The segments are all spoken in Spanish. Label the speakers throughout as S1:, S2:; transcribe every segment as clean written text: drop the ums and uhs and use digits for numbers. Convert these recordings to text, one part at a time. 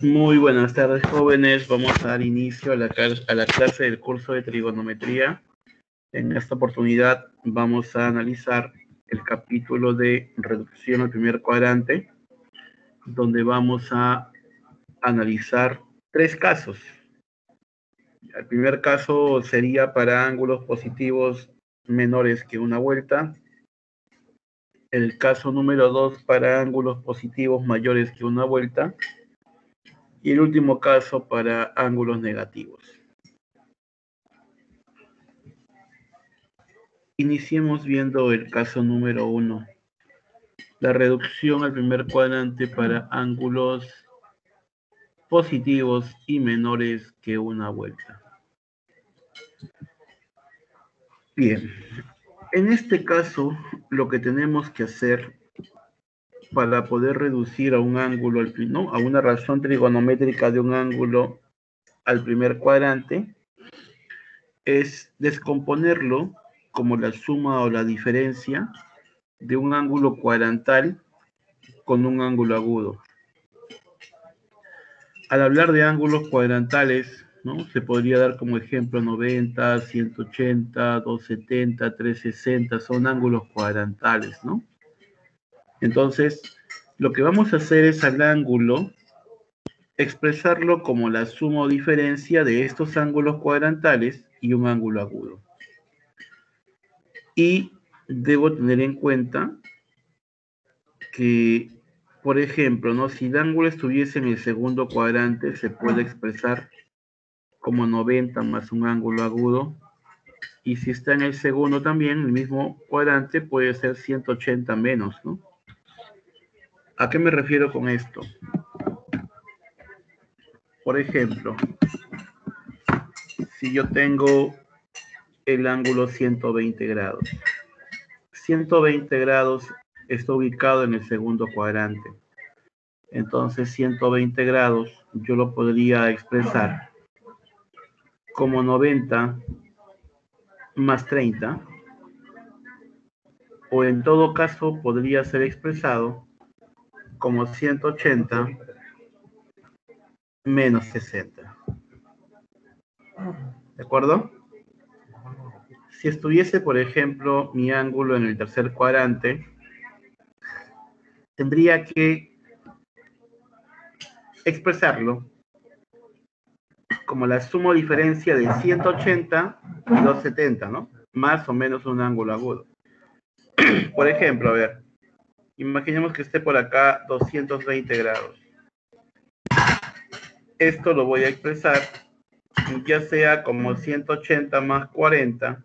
S1: Muy buenas tardes, jóvenes. Vamos a dar inicio a la clase del curso de trigonometría. En esta oportunidad vamos a analizar el capítulo de reducción al primer cuadrante, donde vamos a analizar tres casos. El primer caso sería para ángulos positivos menores que una vuelta. El caso número 2 para ángulos positivos mayores que una vuelta. Y el último caso para ángulos negativos. Iniciemos viendo el caso número 1. La reducción al primer cuadrante para ángulos positivos y menores que una vuelta. Bien, en este caso lo que tenemos que hacer para poder reducir a un ángulo, a una razón trigonométrica de un ángulo al primer cuadrante, es descomponerlo como la suma o la diferencia de un ángulo cuadrantal con un ángulo agudo. Al hablar de ángulos cuadrantales, ¿no? Se podría dar como ejemplo 90, 180, 270, 360, son ángulos cuadrantales, ¿no? Entonces, lo que vamos a hacer es al ángulo expresarlo como la suma o diferencia de estos ángulos cuadrantales y un ángulo agudo. Y debo tener en cuenta que, por ejemplo, ¿no? Si el ángulo estuviese en el segundo cuadrante, se puede expresar como 90 más un ángulo agudo. Y si está en el segundo también, el mismo cuadrante, puede ser 180 menos, ¿no? ¿A qué me refiero con esto? Por ejemplo, si yo tengo el ángulo 120 grados. 120 grados está ubicado en el segundo cuadrante. Entonces 120 grados yo lo podría expresar como 90 más 30, o en todo caso podría ser expresado como 180 menos 60. ¿De acuerdo? Si estuviese, por ejemplo, mi ángulo en el tercer cuadrante, tendría que expresarlo como la suma o diferencia de 180 y 270, ¿no? Más o menos un ángulo agudo. Por ejemplo, a ver, imaginemos que esté por acá 220 grados. Esto lo voy a expresar ya sea como 180 más 40,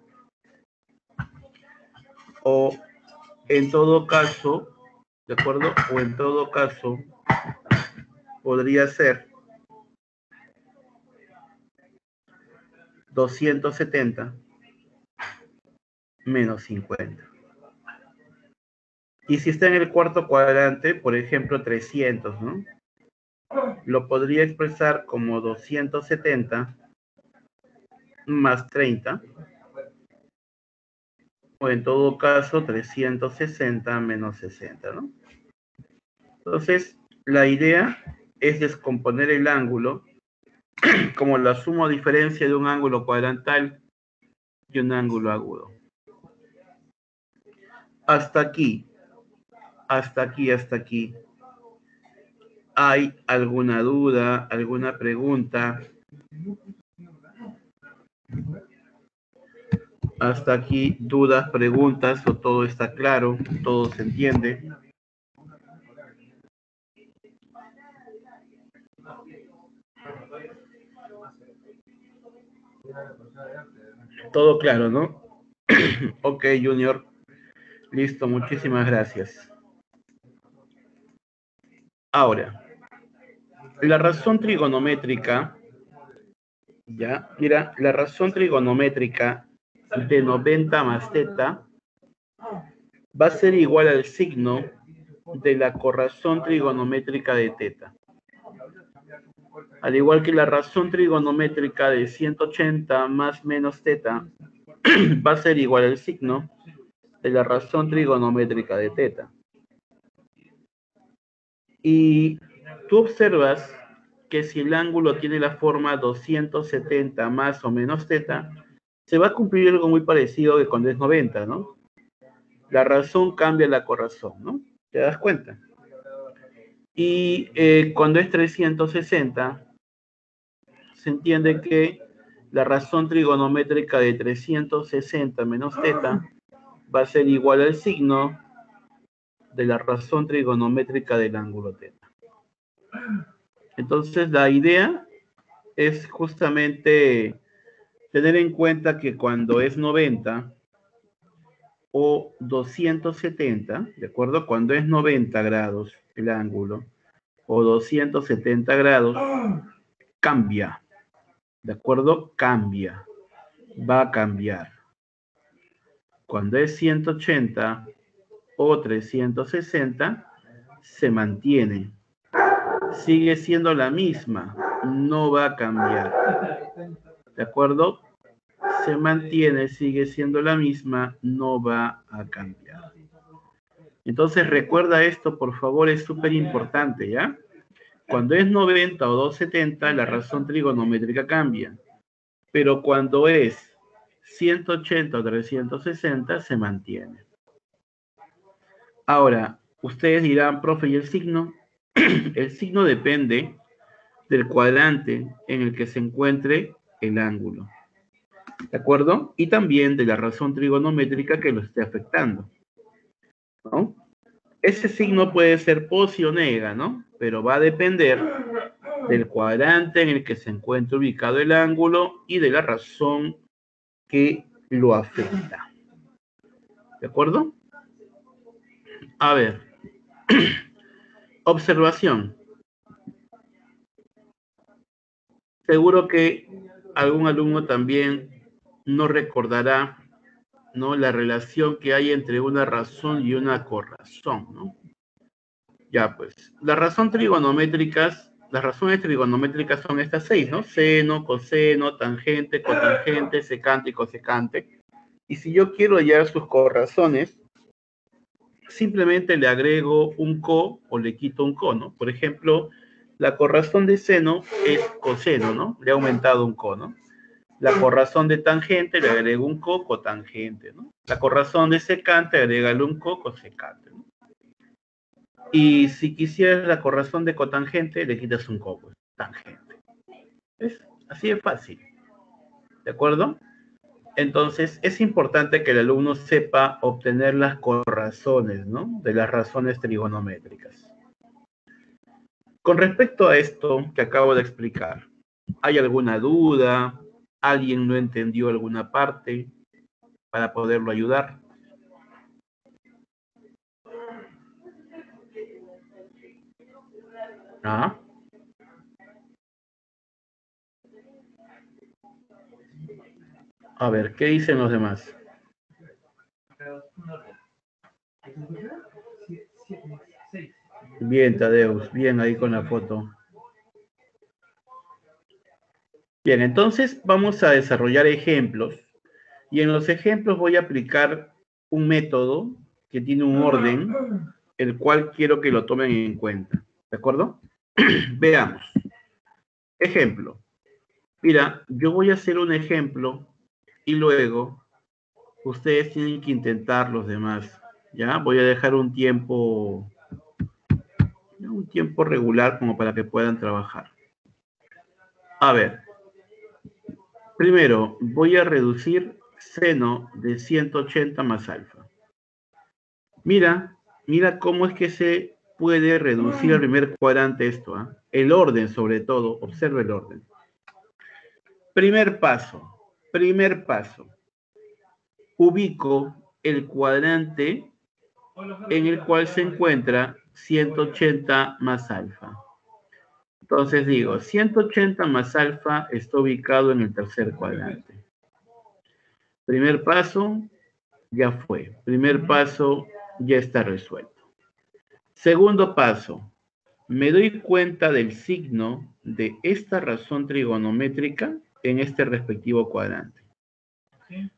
S1: o en todo caso, ¿de acuerdo? O en todo caso, podría ser 270 menos 50. Y si está en el cuarto cuadrante, por ejemplo, 300, ¿no? Lo podría expresar como 270 más 30, o en todo caso 360 menos 60, ¿no? Entonces, la idea es descomponer el ángulo como la suma o diferencia de un ángulo cuadrantal y un ángulo agudo. Hasta aquí. ¿Hay alguna duda, alguna pregunta? Hasta aquí, dudas, preguntas, o todo está claro, todo se entiende. Todo claro, ¿no? Ok, Junior. Listo, muchísimas gracias. Ahora, la razón trigonométrica, ya, mira, la razón trigonométrica de 90 más θ va a ser igual al signo de la corrazón trigonométrica de θ. Al igual que la razón trigonométrica de 180 más menos θ va a ser igual al signo de la razón trigonométrica de θ. Y tú observas que si el ángulo tiene la forma 270 más o menos θ, se va a cumplir algo muy parecido que cuando es 90, ¿no? La razón cambia la corrazón, ¿no? ¿Te das cuenta? Y cuando es 360, se entiende que la razón trigonométrica de 360 menos θ va a ser igual al signo de la razón trigonométrica del ángulo θ. Entonces, la idea es justamente tener en cuenta que cuando es 90 o 270, ¿de acuerdo? Cuando es 90 grados el ángulo o 270 grados, cambia, ¿de acuerdo? Cambia, va a cambiar. Cuando es 180 o 360, se mantiene. Sigue siendo la misma, no va a cambiar. ¿De acuerdo? Se mantiene, sigue siendo la misma, no va a cambiar. Entonces recuerda esto, por favor, es súper importante, ¿ya? Cuando es 90 o 270, la razón trigonométrica cambia. Pero cuando es 180 o 360, se mantiene. Ahora, ustedes dirán, profe, ¿y el signo? El signo depende del cuadrante en el que se encuentre el ángulo. ¿De acuerdo? Y también de la razón trigonométrica que lo esté afectando, ¿no? Ese signo puede ser posi o nega, ¿no? Pero va a depender del cuadrante en el que se encuentra ubicado el ángulo y de la razón que lo afecta. ¿De acuerdo? A ver. Observación. Seguro que algún alumno también no recordará, ¿no?, la relación que hay entre una razón y una corrazón, ¿no? Ya, pues, las razones trigonométricas son estas 6, ¿no? Seno, coseno, tangente, cotangente, secante y cosecante. Y si yo quiero hallar sus corrazones, simplemente le agrego un co o le quito un co, ¿no? Por ejemplo, la corrazón de seno es coseno, ¿no? Le he aumentado un co, ¿no? La corrazón de tangente le agrego un co, cotangente, ¿no? La corrazón de secante, agrégale un co, cosecante, ¿no? Y si quisieras la corrazón de cotangente, le quitas un co, pues, tangente. Es así de fácil, ¿de acuerdo? Entonces, es importante que el alumno sepa obtener las corrazones, ¿no?, de las razones trigonométricas. Con respecto a esto que acabo de explicar, ¿hay alguna duda? ¿Alguien no entendió alguna parte para poderlo ayudar? ¿Ah? A ver, ¿qué dicen los demás? Bien, Tadeus, bien ahí con la foto. Bien, entonces vamos a desarrollar ejemplos y en los ejemplos voy a aplicar un método que tiene un orden, el cual quiero que lo tomen en cuenta, ¿de acuerdo? Veamos. Ejemplo. Mira, yo voy a hacer un ejemplo y luego ustedes tienen que intentar los demás, ¿ya? Voy a dejar un tiempo regular como para que puedan trabajar. A ver, primero voy a reducir seno de 180 más alfa. Mira cómo es que se puede reducir al primer cuadrante esto, ¿eh? El orden sobre todo, observe el orden. Primer paso, ubico el cuadrante en el cual se encuentra 180 más alfa. Entonces digo, 180 más alfa está ubicado en el tercer cuadrante. Primer paso, ya fue. Primer paso, ya está resuelto. Segundo paso, me doy cuenta del signo de esta razón trigonométrica en este respectivo cuadrante.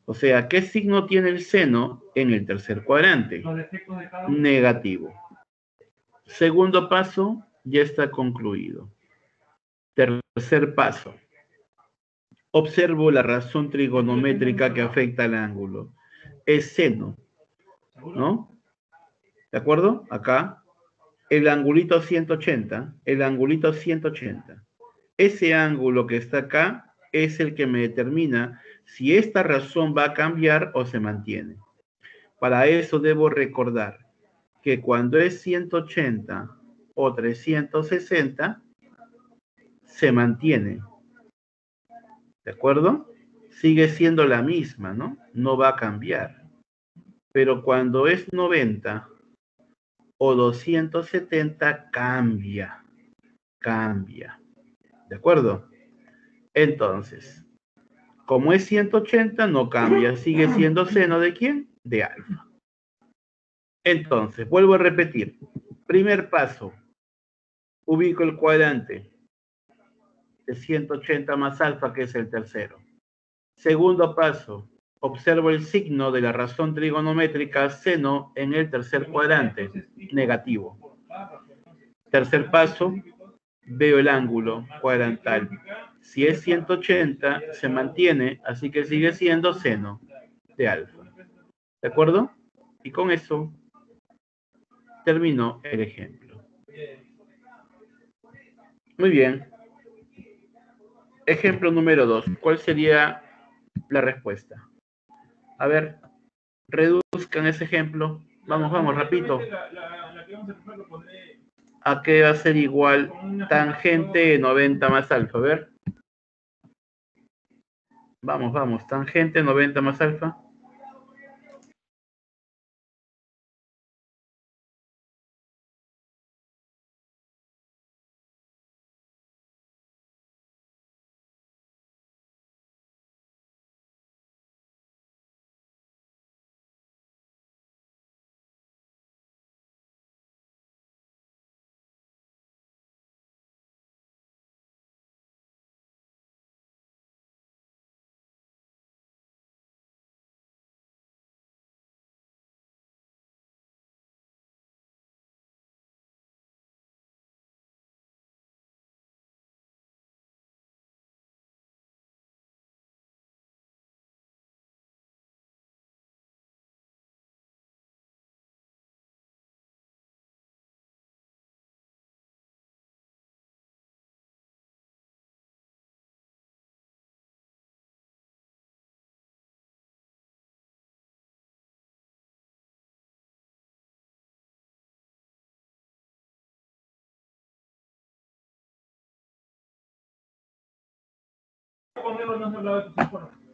S1: O sea, ¿qué signo tiene el seno en el tercer cuadrante? Negativo. Segundo paso, ya está concluido. Tercer paso. Observo la razón trigonométrica que afecta al ángulo. Es seno, ¿no? ¿De acuerdo? Acá, el angulito 180, el angulito 180. Ese ángulo que está acá es el que me determina si esta razón va a cambiar o se mantiene. Para eso debo recordar que cuando es 180 o 360, se mantiene. ¿De acuerdo? Sigue siendo la misma, ¿no? No va a cambiar. Pero cuando es 90 o 270, cambia. Cambia. ¿De acuerdo? Entonces, como es 180, no cambia. Sigue siendo seno de ¿quién? De alfa. Entonces, vuelvo a repetir. Primer paso. Ubico el cuadrante de 180 más alfa, que es el tercero. Segundo paso, observo el signo de la razón trigonométrica seno en el tercer cuadrante, negativo. Tercer paso, veo el ángulo cuadrantal. Si es 180, se mantiene, así que sigue siendo seno de alfa. ¿De acuerdo? Y con eso termino el ejemplo. Muy bien. Ejemplo número 2. ¿Cuál sería la respuesta? A ver, reduzcan ese ejemplo. Vamos, vamos, rapidito. ¿A qué va a ser igual tangente de 90 más alfa? A ver. Vamos, vamos. Tangente 90 más alfa.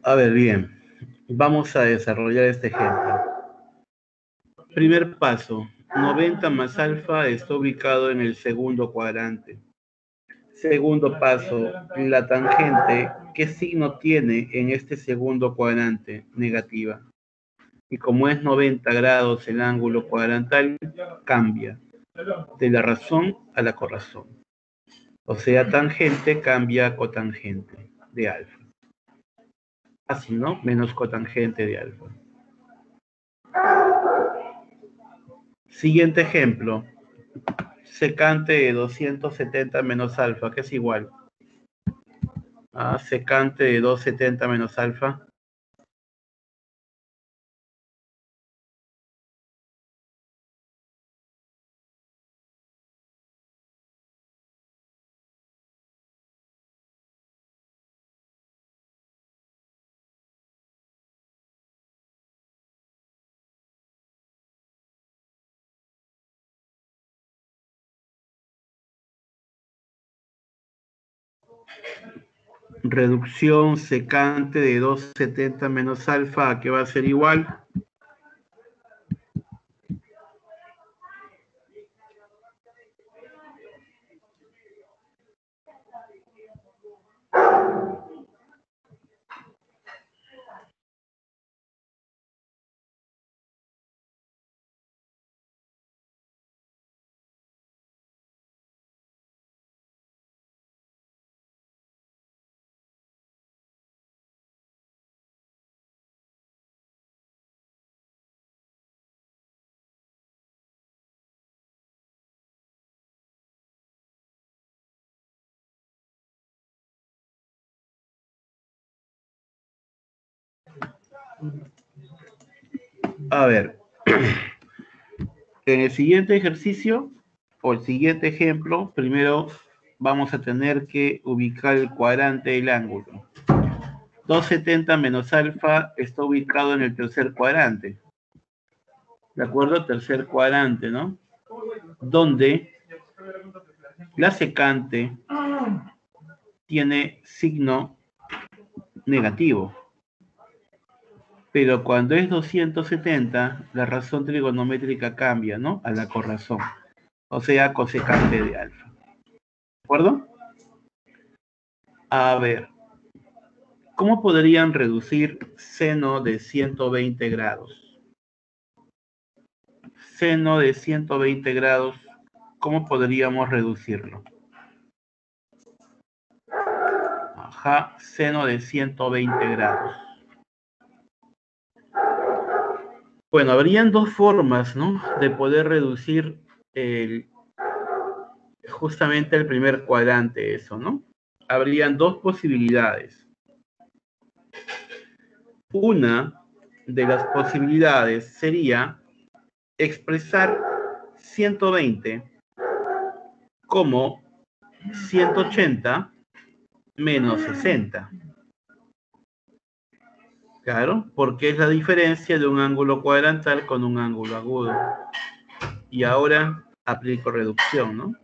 S1: A ver, bien. Vamos a desarrollar este ejemplo. Primer paso. 90 más alfa está ubicado en el segundo cuadrante. Segundo paso. La tangente, ¿qué signo tiene en este segundo cuadrante? Negativa. Y como es 90 grados el ángulo cuadrantal, cambia de la razón a la corrazón. O sea, tangente cambia a cotangente de alfa. Así, ¿no? Menos cotangente de alfa. Siguiente ejemplo. Secante de 270 menos alfa, que es igual a secante de 270 menos alfa. Reducción secante de 270 menos alfa, ¿a qué va a ser igual? A ver, en el siguiente ejercicio o el siguiente ejemplo, primero vamos a tener que ubicar el cuadrante del ángulo. 270 menos alfa está ubicado en el tercer cuadrante. ¿De acuerdo? Tercer cuadrante, ¿no? Donde la secante tiene signo negativo. Pero cuando es 270, la razón trigonométrica cambia, ¿no? A la corrazón. O sea, cosecante de alfa. ¿De acuerdo? A ver, ¿cómo podrían reducir seno de 120 grados? Seno de 120 grados, ¿cómo podríamos reducirlo? Ajá, seno de 120 grados. Bueno, habrían dos formas, ¿no? De poder reducir justamente el primer cuadrante, eso, ¿no? Habrían dos posibilidades. Una de las posibilidades sería expresar 120 como 180 menos 60. Claro, porque es la diferencia de un ángulo cuadrantal con un ángulo agudo. Y ahora aplico reducción, ¿no?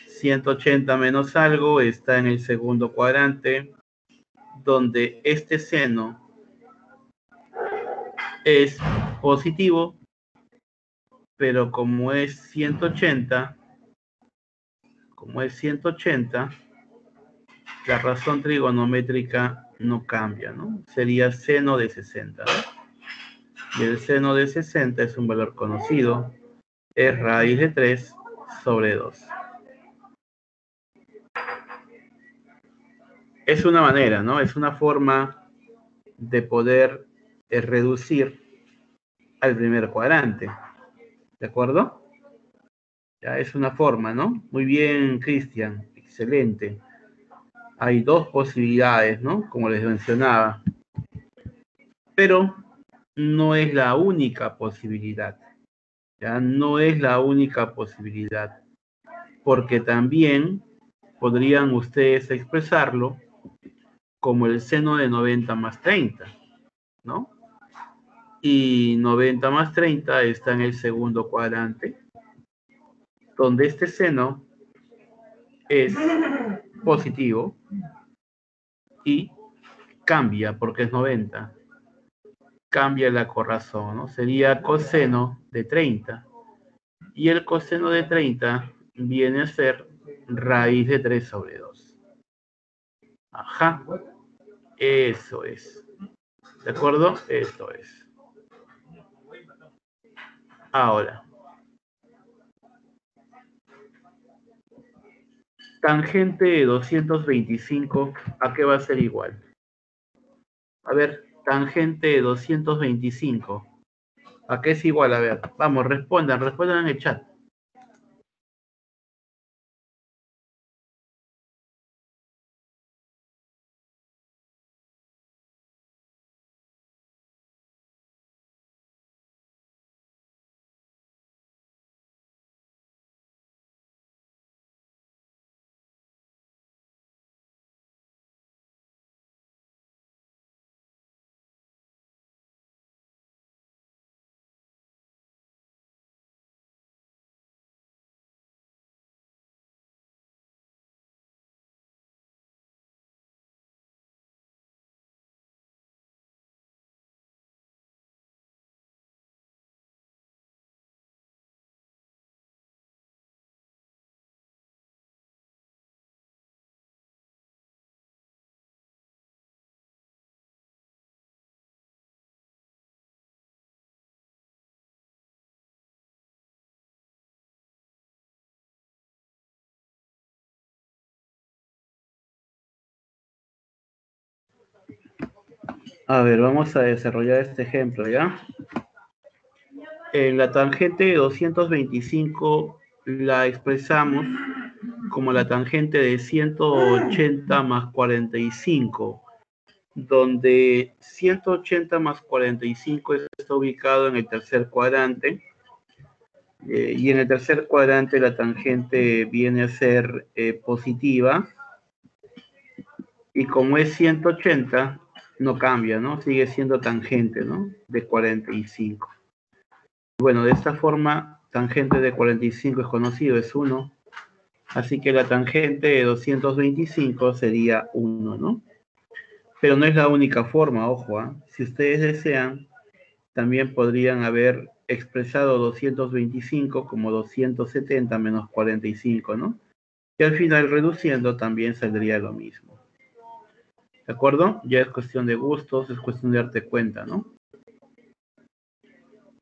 S1: 180 menos algo está en el segundo cuadrante, donde este seno es positivo, pero como es 180, la razón trigonométrica no cambia, ¿no? Sería seno de 60, ¿no? Y el seno de 60 es un valor conocido, es raíz de 3 sobre 2. Es una manera, ¿no? Es una forma de poder reducir al primer cuadrante. ¿De acuerdo? Ya es una forma, ¿no? Muy bien, Cristian. Excelente. Hay dos posibilidades, ¿no? Como les mencionaba. Pero no es la única posibilidad. Ya no es la única posibilidad. Porque también podrían ustedes expresarlo como el seno de 90 más 30, ¿no? Y 90 más 30 está en el segundo cuadrante, donde este seno es positivo y cambia porque es 90. Cambia la corrazón, ¿no? Sería coseno de 30. Y el coseno de 30 viene a ser raíz de 3 sobre 2. Ajá. Eso es. ¿De acuerdo? Eso es. Ahora, tangente de 225, ¿a qué va a ser igual? A ver, tangente de 225. ¿A qué es igual? A ver, vamos, respondan en el chat. A ver, vamos a desarrollar este ejemplo, ¿ya? En la tangente de 225 la expresamos como la tangente de 180 más 45. donde 180 más 45 está ubicado en el tercer cuadrante, y en el tercer cuadrante la tangente viene a ser positiva, y como es 180, no cambia, ¿no? Sigue siendo tangente, ¿no? De 45. Bueno, de esta forma, tangente de 45 es conocido, es 1. Así que la tangente de 225 sería 1, ¿no? Pero no es la única forma, ojo, ¿eh? Si ustedes desean, también podrían haber expresado 225 como 270 menos 45, ¿no? Y al final, reduciendo, también saldría lo mismo. ¿De acuerdo? Ya es cuestión de gustos, es cuestión de darte cuenta, ¿no?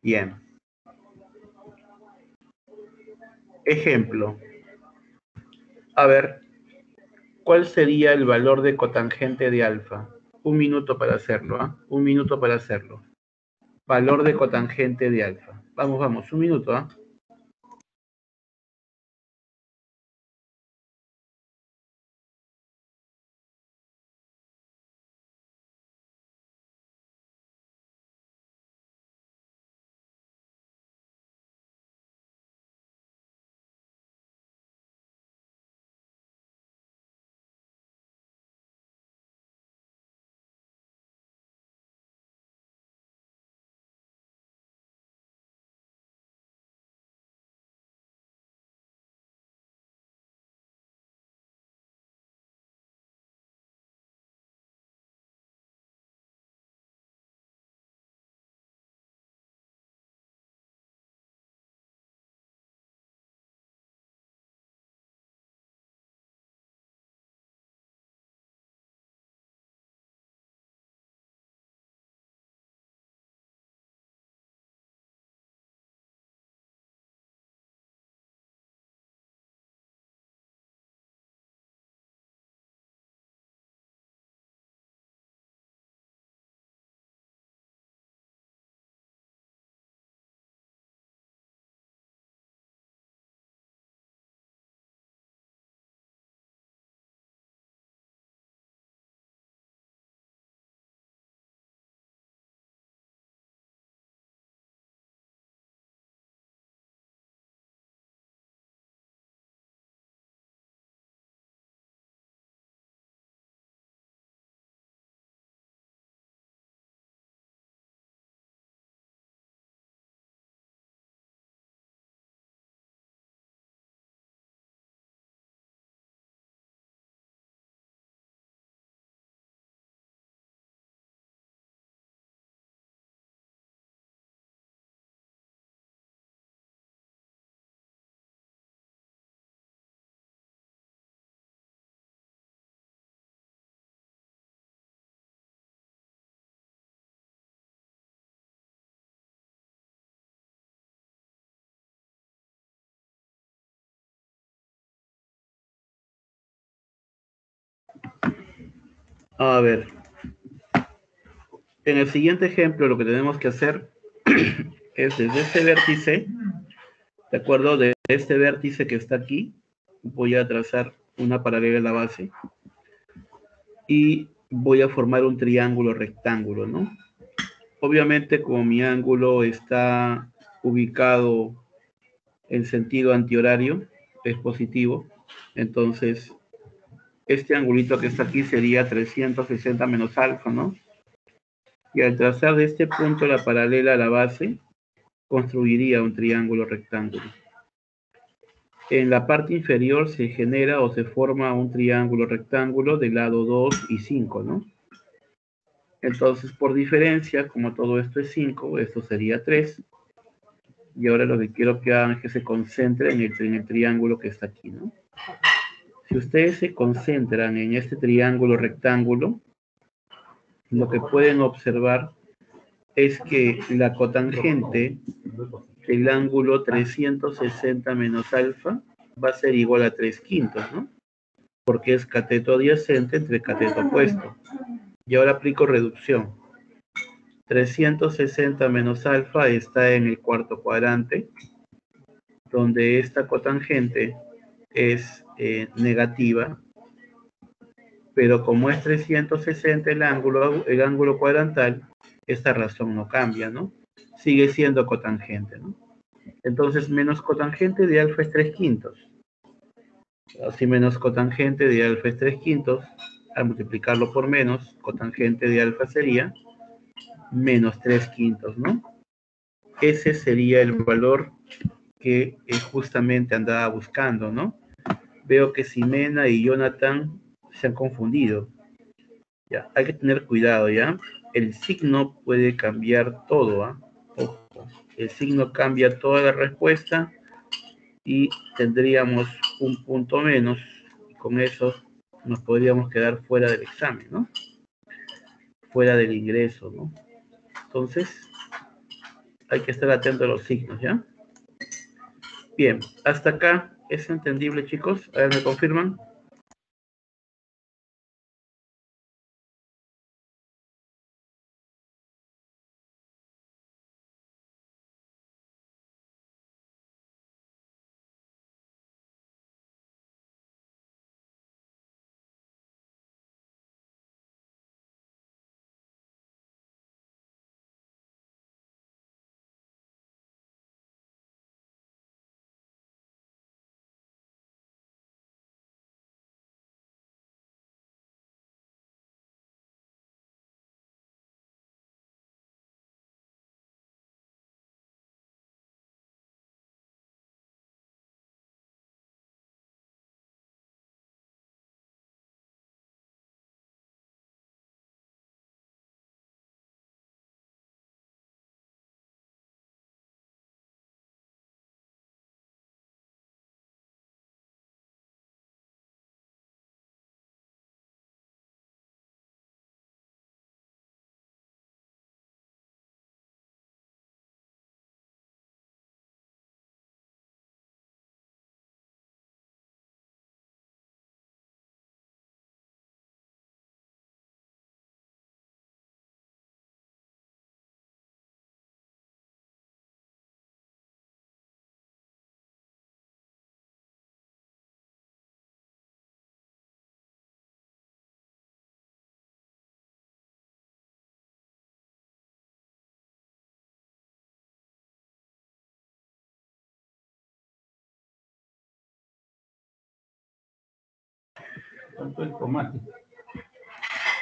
S1: Bien. Ejemplo. A ver, ¿cuál sería el valor de cotangente de alfa? Un minuto para hacerlo, ¿ah? Un minuto para hacerlo. Valor de cotangente de alfa. Vamos, vamos, un minuto, ¿ah? A ver, en el siguiente ejemplo lo que tenemos que hacer es desde este vértice, ¿de acuerdo? De este vértice que está aquí, voy a trazar una paralela a la base y voy a formar un triángulo rectángulo, ¿no? Obviamente, como mi ángulo está ubicado en sentido antihorario, es positivo, entonces este angulito que está aquí sería 360 menos alfa, ¿no? Y al trazar de este punto la paralela a la base, construiría un triángulo rectángulo. En la parte inferior se genera o se forma un triángulo rectángulo del lado 2 y 5, ¿no? Entonces, por diferencia, como todo esto es 5, esto sería 3. Y ahora lo que quiero que hagan es que se concentren en el triángulo que está aquí, ¿no? Si ustedes se concentran en este triángulo rectángulo, lo que pueden observar es que la cotangente del ángulo 360 menos alfa va a ser igual a 3 quintos, ¿no? Porque es cateto adyacente entre cateto opuesto. Y ahora aplico reducción. 360 menos alfa está en el cuarto cuadrante, donde esta cotangente es negativa, pero como es 360 el ángulo cuadrantal, esta razón no cambia, ¿no? Sigue siendo cotangente, ¿no? Entonces, menos cotangente de alfa es 3/5. Así menos cotangente de alfa es 3/5. Al multiplicarlo por menos, cotangente de alfa sería menos 3/5, ¿no? Ese sería el valor que justamente andaba buscando, ¿no? Veo que Ximena y Jonathan se han confundido. Ya, hay que tener cuidado, ¿ya? El signo puede cambiar todo, ¿ah? Ojo, el signo cambia toda la respuesta y tendríamos un punto menos. Y con eso nos podríamos quedar fuera del examen, ¿no? Fuera del ingreso, ¿no? Entonces, hay que estar atento a los signos, ¿ya? Bien, hasta acá es entendible, chicos. A ver, ¿me confirman?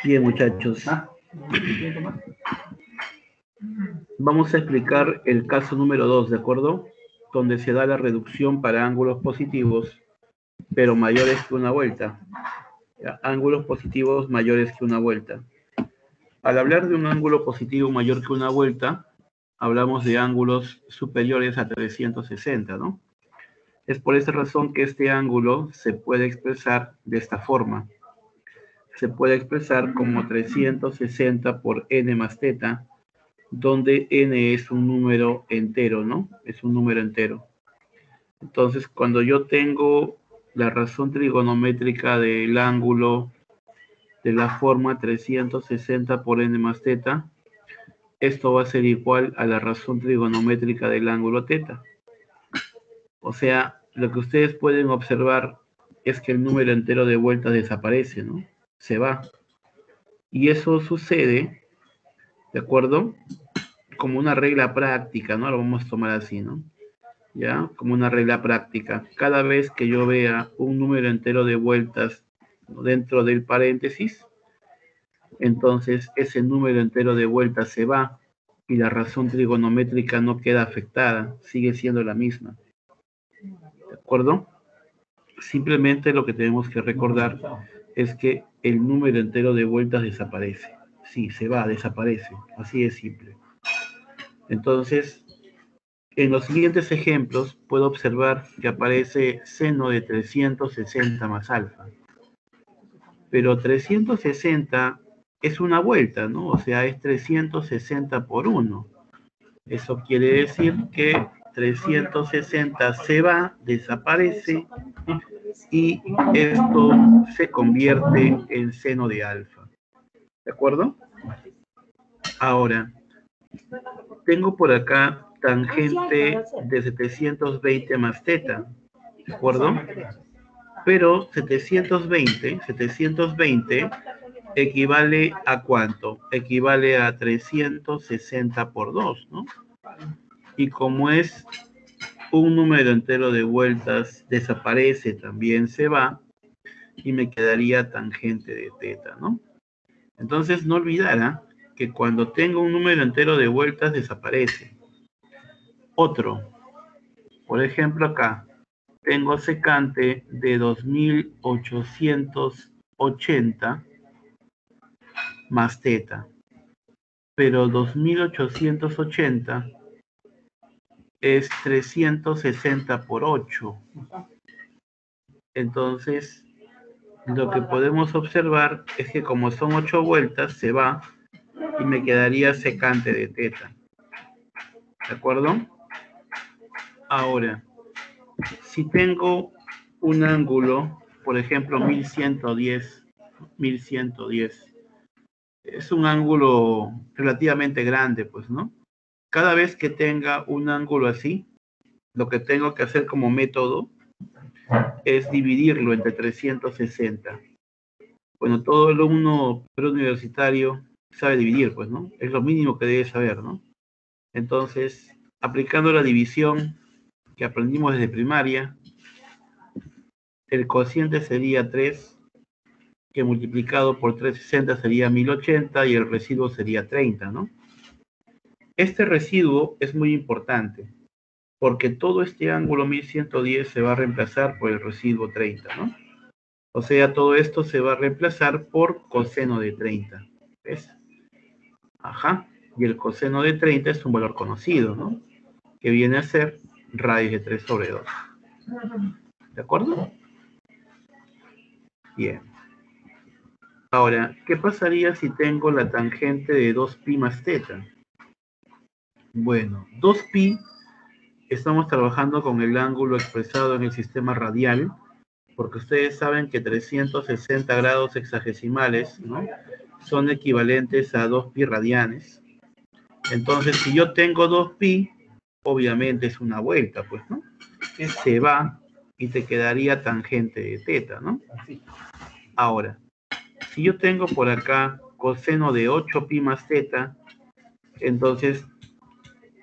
S1: Bien, muchachos. Vamos a explicar el caso número 2, ¿de acuerdo? Donde se da la reducción para ángulos positivos, pero mayores que una vuelta. ¿Ya? Ángulos positivos mayores que una vuelta. Al hablar de un ángulo positivo mayor que una vuelta, hablamos de ángulos superiores a 360, ¿no? Es por esa razón que este ángulo se puede expresar de esta forma. Se puede expresar como 360 por n más teta, donde n es un número entero, ¿no? Es un número entero. Entonces, cuando yo tengo la razón trigonométrica del ángulo de la forma 360 por n más teta, esto va a ser igual a la razón trigonométrica del ángulo teta. O sea, lo que ustedes pueden observar es que el número entero de vueltas desaparece, ¿no? Se va. Y eso sucede, ¿de acuerdo? Como una regla práctica, ¿no? Lo vamos a tomar así, ¿no? ¿Ya? Como una regla práctica. Cada vez que yo vea un número entero de vueltas dentro del paréntesis, entonces ese número entero de vueltas se va y la razón trigonométrica no queda afectada, sigue siendo la misma. ¿De acuerdo? Simplemente lo que tenemos que recordar es que el número entero de vueltas desaparece. Sí, se va, desaparece. Así de simple. Entonces, en los siguientes ejemplos puedo observar que aparece seno de 360 más alfa. Pero 360 es una vuelta, ¿no? O sea, es 360 por 1. Eso quiere decir que 360 se va, desaparece, y esto se convierte en seno de alfa. ¿De acuerdo? Ahora, tengo por acá tangente de 720 más teta. ¿De acuerdo? Pero 720 equivale a ¿cuánto? Equivale a 360 por 2, ¿no? Y como es un número entero de vueltas, desaparece, también se va, y me quedaría tangente de teta, ¿no? Entonces no olvidara que cuando tengo un número entero de vueltas desaparece. Otro, por ejemplo acá, tengo secante de 2880 más teta, pero 2880 es 360 por 8. Entonces, lo que podemos observar es que como son 8 vueltas, se va y me quedaría secante de teta. ¿De acuerdo? Ahora, si tengo un ángulo, por ejemplo, 1110, 1110, es un ángulo relativamente grande, pues, ¿no? Cada vez que tenga un ángulo así, lo que tengo que hacer como método es dividirlo entre 360. Bueno, todo alumno preuniversitario sabe dividir, pues, ¿no? Es lo mínimo que debe saber, ¿no? Entonces, aplicando la división que aprendimos desde primaria, el cociente sería 3, que multiplicado por 360 sería 1080 y el residuo sería 30, ¿no? Este residuo es muy importante porque todo este ángulo 1110 se va a reemplazar por el residuo 30, ¿no? O sea, todo esto se va a reemplazar por coseno de 30. ¿Ves? Ajá. Y el coseno de 30 es un valor conocido, ¿no? Que viene a ser raíz de 3 sobre 2. ¿De acuerdo? Bien. Ahora, ¿qué pasaría si tengo la tangente de 2pi más teta? Bueno, 2pi, estamos trabajando con el ángulo expresado en el sistema radial, porque ustedes saben que 360 grados sexagesimales, ¿no?, son equivalentes a 2pi radianes. Entonces, si yo tengo 2pi, obviamente es una vuelta, pues, ¿no? Se va y te quedaría tangente de teta, ¿no? Ahora, si yo tengo por acá coseno de 8pi más teta, entonces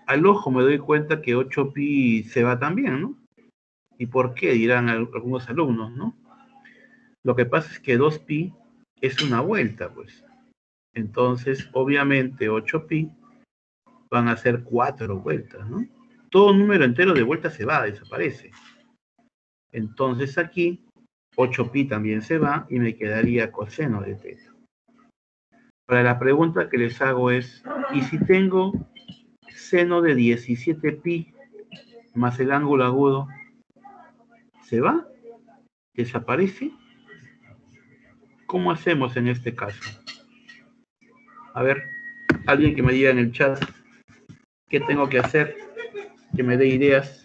S1: al ojo me doy cuenta que 8pi se va también, ¿no? ¿Y por qué? Dirán algunos alumnos, ¿no? Lo que pasa es que 2pi es una vuelta, pues. Entonces, obviamente, 8pi van a ser 4 vueltas, ¿no? Todo número entero de vueltas se va, desaparece. Entonces aquí, 8pi también se va y me quedaría coseno de teta. Para la pregunta que les hago es, ¿y si tengo seno de 17pi más el ángulo agudo? ¿Se va? ¿Desaparece? ¿Cómo hacemos en este caso? A ver, alguien que me diga en el chat qué tengo que hacer, que me dé ideas.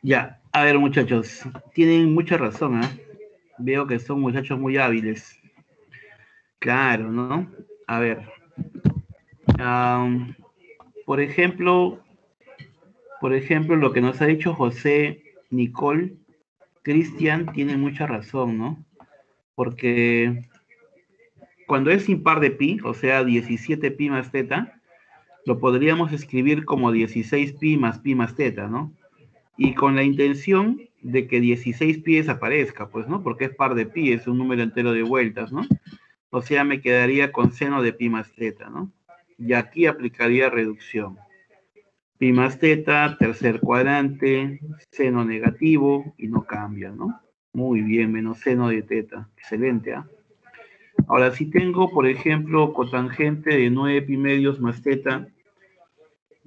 S1: Ya, a ver muchachos, tienen mucha razón, ¿ah? Veo que son muchachos muy hábiles. Claro, ¿no? A ver, am, por ejemplo, lo que nos ha dicho José, Nicole, Cristian tiene mucha razón, ¿no? Porque cuando es impar de pi, o sea, 17 pi más teta, lo podríamos escribir como 16 pi más teta, ¿no? Y con la intención de que 16 pi desaparezca, pues, ¿no? Porque es par de pi, es un número entero de vueltas, ¿no? O sea, me quedaría con seno de pi más teta, ¿no? Y aquí aplicaría reducción. Pi más teta, tercer cuadrante, seno negativo y no cambia, ¿no? Muy bien, menos seno de teta. Excelente, ¿ah? Ahora, si tengo, por ejemplo, cotangente de 9 pi medios más teta,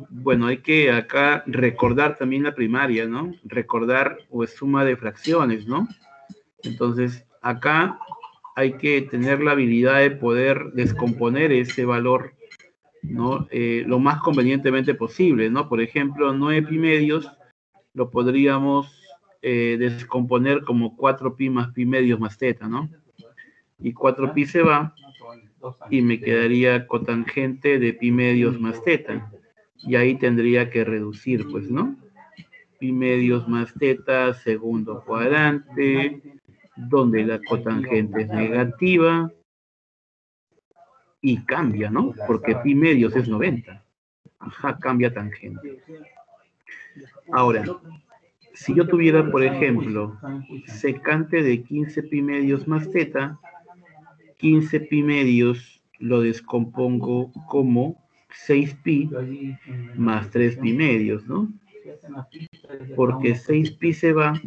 S1: bueno, hay que acá recordar también la primaria, ¿no? Recordar o es suma de fracciones, ¿no? Entonces, acá hay que tener la habilidad de poder descomponer ese valor, ¿no? Lo más convenientemente posible, ¿no? Por ejemplo, 9 pi medios lo podríamos descomponer como 4 pi más pi medios más teta, ¿no? Y 4 pi se va y me quedaría cotangente de pi medios más teta. Y ahí tendría que reducir, pues, ¿no? Pi medios más teta, segundo cuadrante, donde la cotangente es negativa y cambia, ¿no? Porque pi medios es 90. Ajá, cambia tangente. Ahora, si yo tuviera, por ejemplo, secante de 15 pi medios más teta, 15 pi medios lo descompongo como 6 pi más 3 pi medios, ¿no? Porque 6 pi se va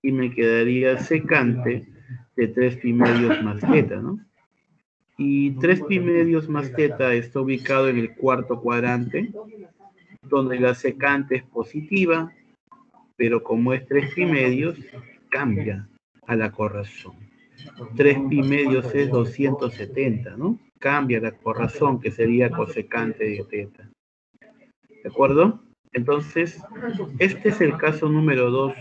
S1: y me quedaría secante de 3 pi medios más teta, ¿no? Y 3 pi medios más teta está ubicado en el cuarto cuadrante, donde la secante es positiva, pero como es 3 pi medios, cambia a la corrazón. 3 pi medios es 270, ¿no? Cambia la corrazón, que sería cosecante de teta. ¿De acuerdo? Entonces, este es el caso número 2,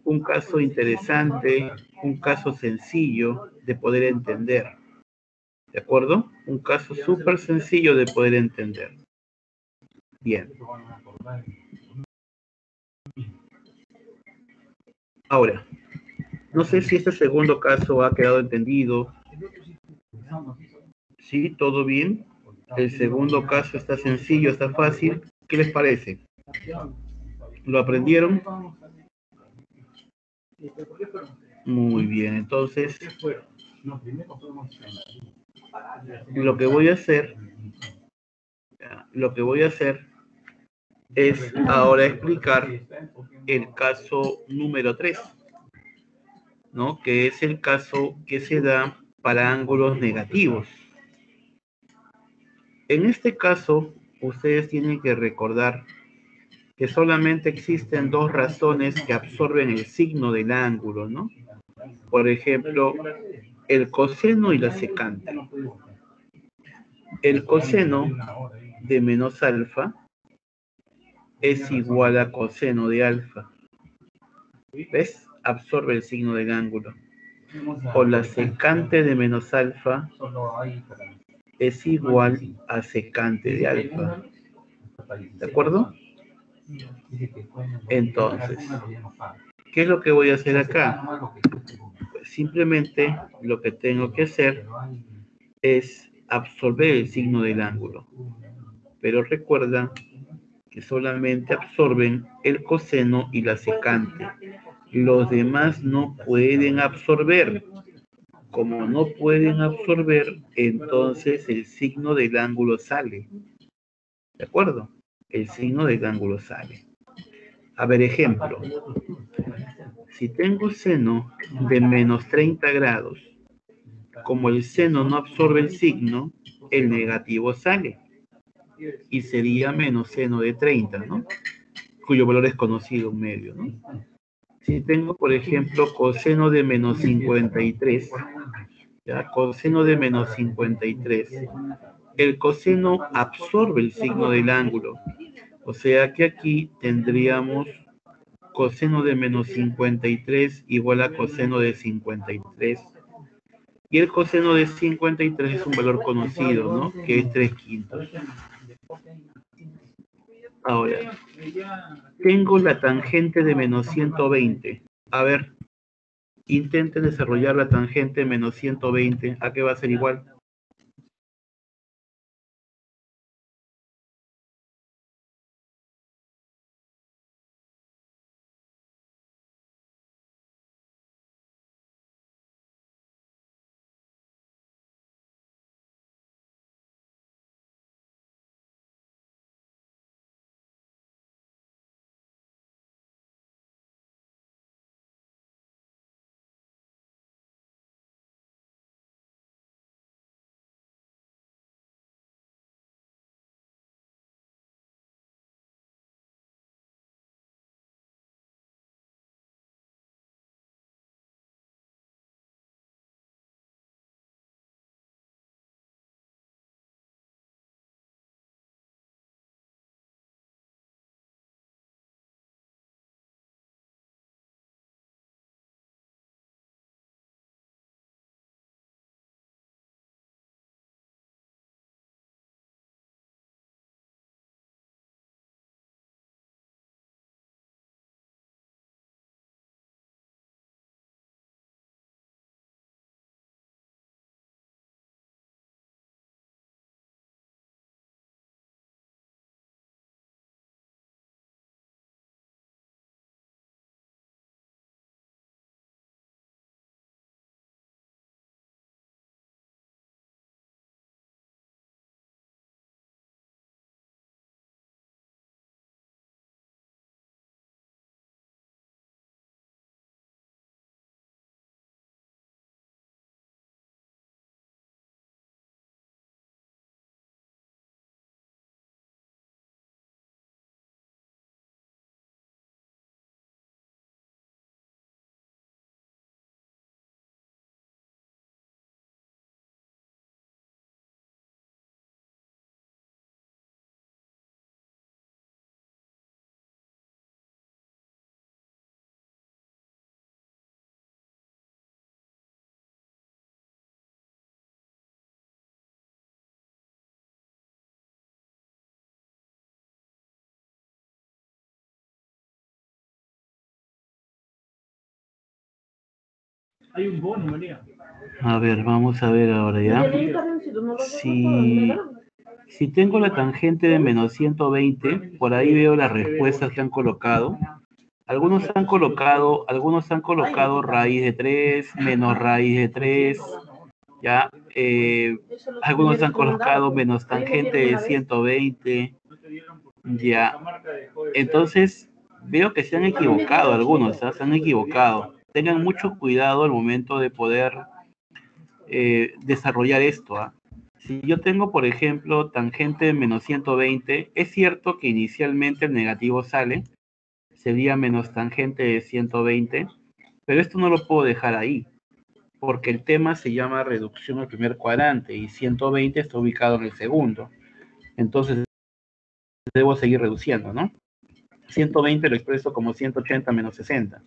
S1: un caso interesante, un caso sencillo de poder entender. ¿De acuerdo? Un caso súper sencillo de poder entender. Bien. Ahora, no sé si este segundo caso ha quedado entendido. ¿Sí? ¿Todo bien? El segundo caso está sencillo, está fácil. ¿Qué les parece? ¿Lo aprendieron? Muy bien, entonces lo que voy a hacer es ahora explicar el caso número 3, ¿no? Que es el caso que se da para ángulos negativos. En este caso, ustedes tienen que recordar que solamente existen dos razones que absorben el signo del ángulo, ¿no? Por ejemplo, el coseno y la secante. El coseno de menos alfa es igual a coseno de alfa. ¿Ves? Absorbe el signo del ángulo. O la secante de menos alfa es igual a secante de alfa. ¿De acuerdo? Entonces, ¿qué es lo que voy a hacer acá? Pues simplemente lo que tengo que hacer es absorber el signo del ángulo. Pero recuerda que solamente absorben el coseno y la secante. Los demás no pueden absorber. Como no pueden absorber, entonces el signo del ángulo sale. ¿De acuerdo? El signo del ángulo sale. A ver, ejemplo. Si tengo seno de menos 30 grados, como el seno no absorbe el signo, el negativo sale. Y sería menos seno de 30, ¿no? Cuyo valor es conocido en medio, ¿no? Si tengo, por ejemplo, coseno de menos 53, ¿ya? Coseno de menos 53, el coseno absorbe el signo del ángulo, O sea que aquí tendríamos coseno de menos 53 igual a coseno de 53. Y el coseno de 53 es un valor conocido, ¿no? Que es 3/5. Ahora, tengo la tangente de menos 120. A ver, intente desarrollar la tangente de menos 120. ¿A qué va a ser igual? A ver, vamos a ver ahora ya. Si tengo la tangente de menos 120, por ahí veo las respuestas que han colocado. Algunos han colocado raíz de 3 menos raíz de 3, ya. Algunos han colocado menos tangente de 120, ya. Entonces, veo que se han equivocado algunos, ¿ah? Se han equivocado. Tengan mucho cuidado al momento de poder desarrollar esto, ¿ah? Si yo tengo, por ejemplo, tangente de menos 120, es cierto que inicialmente el negativo sale, sería menos tangente de 120, pero esto no lo puedo dejar ahí, porque el tema se llama reducción al primer cuadrante y 120 está ubicado en el segundo. Entonces, debo seguir reduciendo, ¿no? 120 lo expreso como 180 menos 60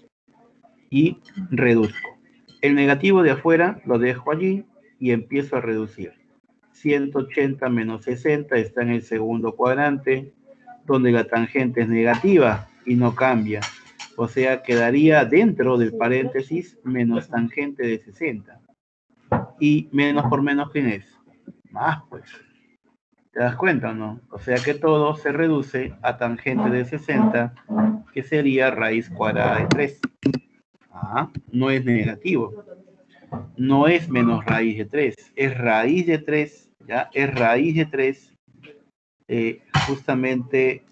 S1: y reduzco. El negativo de afuera lo dejo allí y empiezo a reducir. 180 menos 60 está en el segundo cuadrante, donde la tangente es negativa y no cambia. O sea, quedaría dentro del paréntesis menos tangente de 60. Y menos por menos, ¿quién es? Más, pues. ¿Te das cuenta o no? O sea que todo se reduce a tangente de 60, que sería raíz cuadrada de 3. Ah, no es negativo. No es menos raíz de 3. Es raíz de 3, ¿ya? Es raíz de 3. Justamente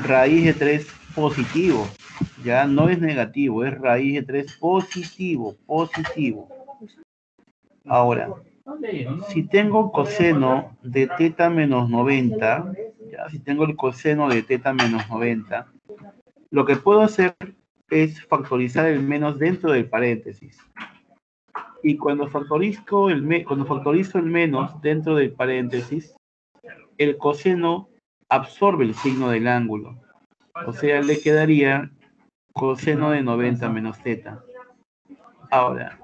S1: raíz de 3 positivo. Ya no es negativo, es raíz de 3 positivo. Positivo. Ahora, si tengo coseno de teta menos 90, ya, si tengo el coseno de teta menos 90, lo que puedo hacer es factorizar el menos dentro del paréntesis. Y cuando factorizo el menos dentro del paréntesis, el coseno absorbe el signo del ángulo. O sea, le quedaría coseno de 90 menos θ. Ahora,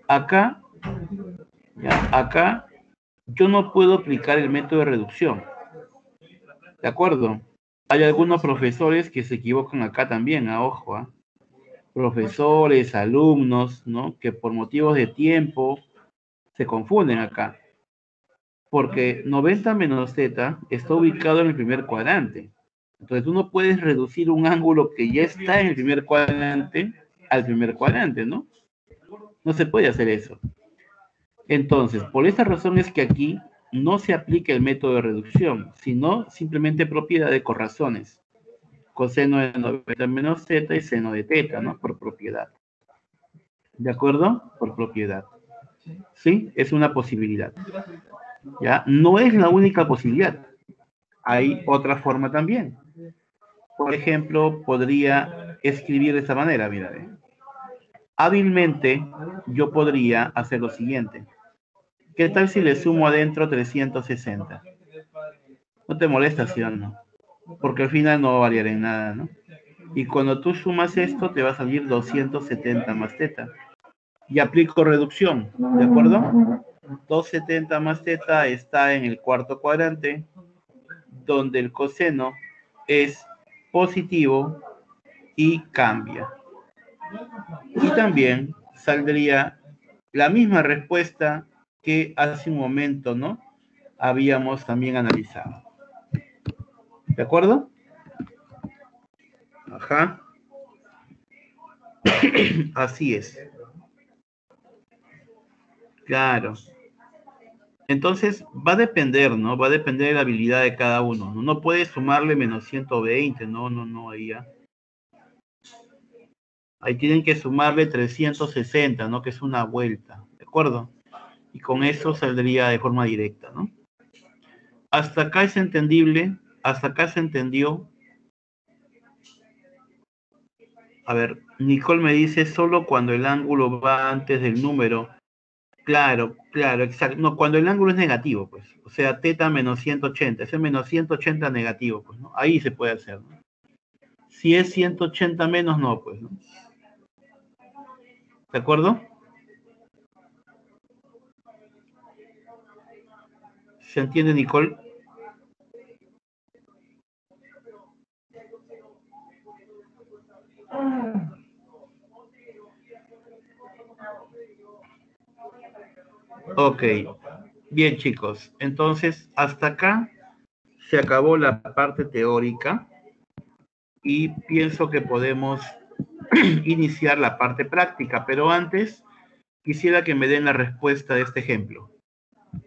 S1: acá, acá yo no puedo aplicar el método de reducción. ¿De acuerdo? Hay algunos profesores que se equivocan acá también, ojo, profesores, alumnos, ¿no? Que por motivos de tiempo se confunden acá. Porque 90 menos θ está ubicado en el primer cuadrante. Entonces tú no puedes reducir un ángulo que ya está en el primer cuadrante al primer cuadrante, ¿no? No se puede hacer eso. Entonces, por esta razón es que aquí no se aplica el método de reducción, sino simplemente propiedad de corrazones. Coseno de 90 menos θ y seno de θ, ¿no? Por propiedad. ¿De acuerdo? Por propiedad. ¿Sí? Es una posibilidad. ¿Ya? No es la única posibilidad. Hay otra forma también. Por ejemplo, podría escribir de esta manera, mira. Hábilmente, yo podría hacer lo siguiente. ¿Qué tal si le sumo adentro 360? No te molesta, ¿sí o no? Porque al final no va a variar en nada, ¿no? Y cuando tú sumas esto, te va a salir 270 más θ. Y aplico reducción, ¿de acuerdo? 270 más θ está en el cuarto cuadrante, donde el coseno es positivo y cambia. Y también saldría la misma respuesta que hace un momento, ¿no? Habíamos también analizado. ¿De acuerdo? Ajá. Así es. Claro. Entonces, va a depender, ¿no? Va a depender de la habilidad de cada uno. No puedes sumarle menos 120, no, ahí ya. Ahí tienen que sumarle 360, ¿no? Que es una vuelta, ¿de acuerdo? Y con eso saldría de forma directa, ¿no? Hasta acá es entendible, hasta acá se entendió. A ver, Nicole me dice solo cuando el ángulo va antes del número. Claro, exacto. No, cuando el ángulo es negativo, pues. O sea, θ menos 180. Ese menos 180 negativo, pues, ¿no? Ahí se puede hacer, ¿no? Si es 180 menos, no, pues, ¿no? ¿De acuerdo? ¿Se entiende, Nicole? Ok. Bien, chicos. Entonces, hasta acá se acabó la parte teórica y pienso que podemos iniciar la parte práctica, pero antes quisiera que me den la respuesta de este ejemplo.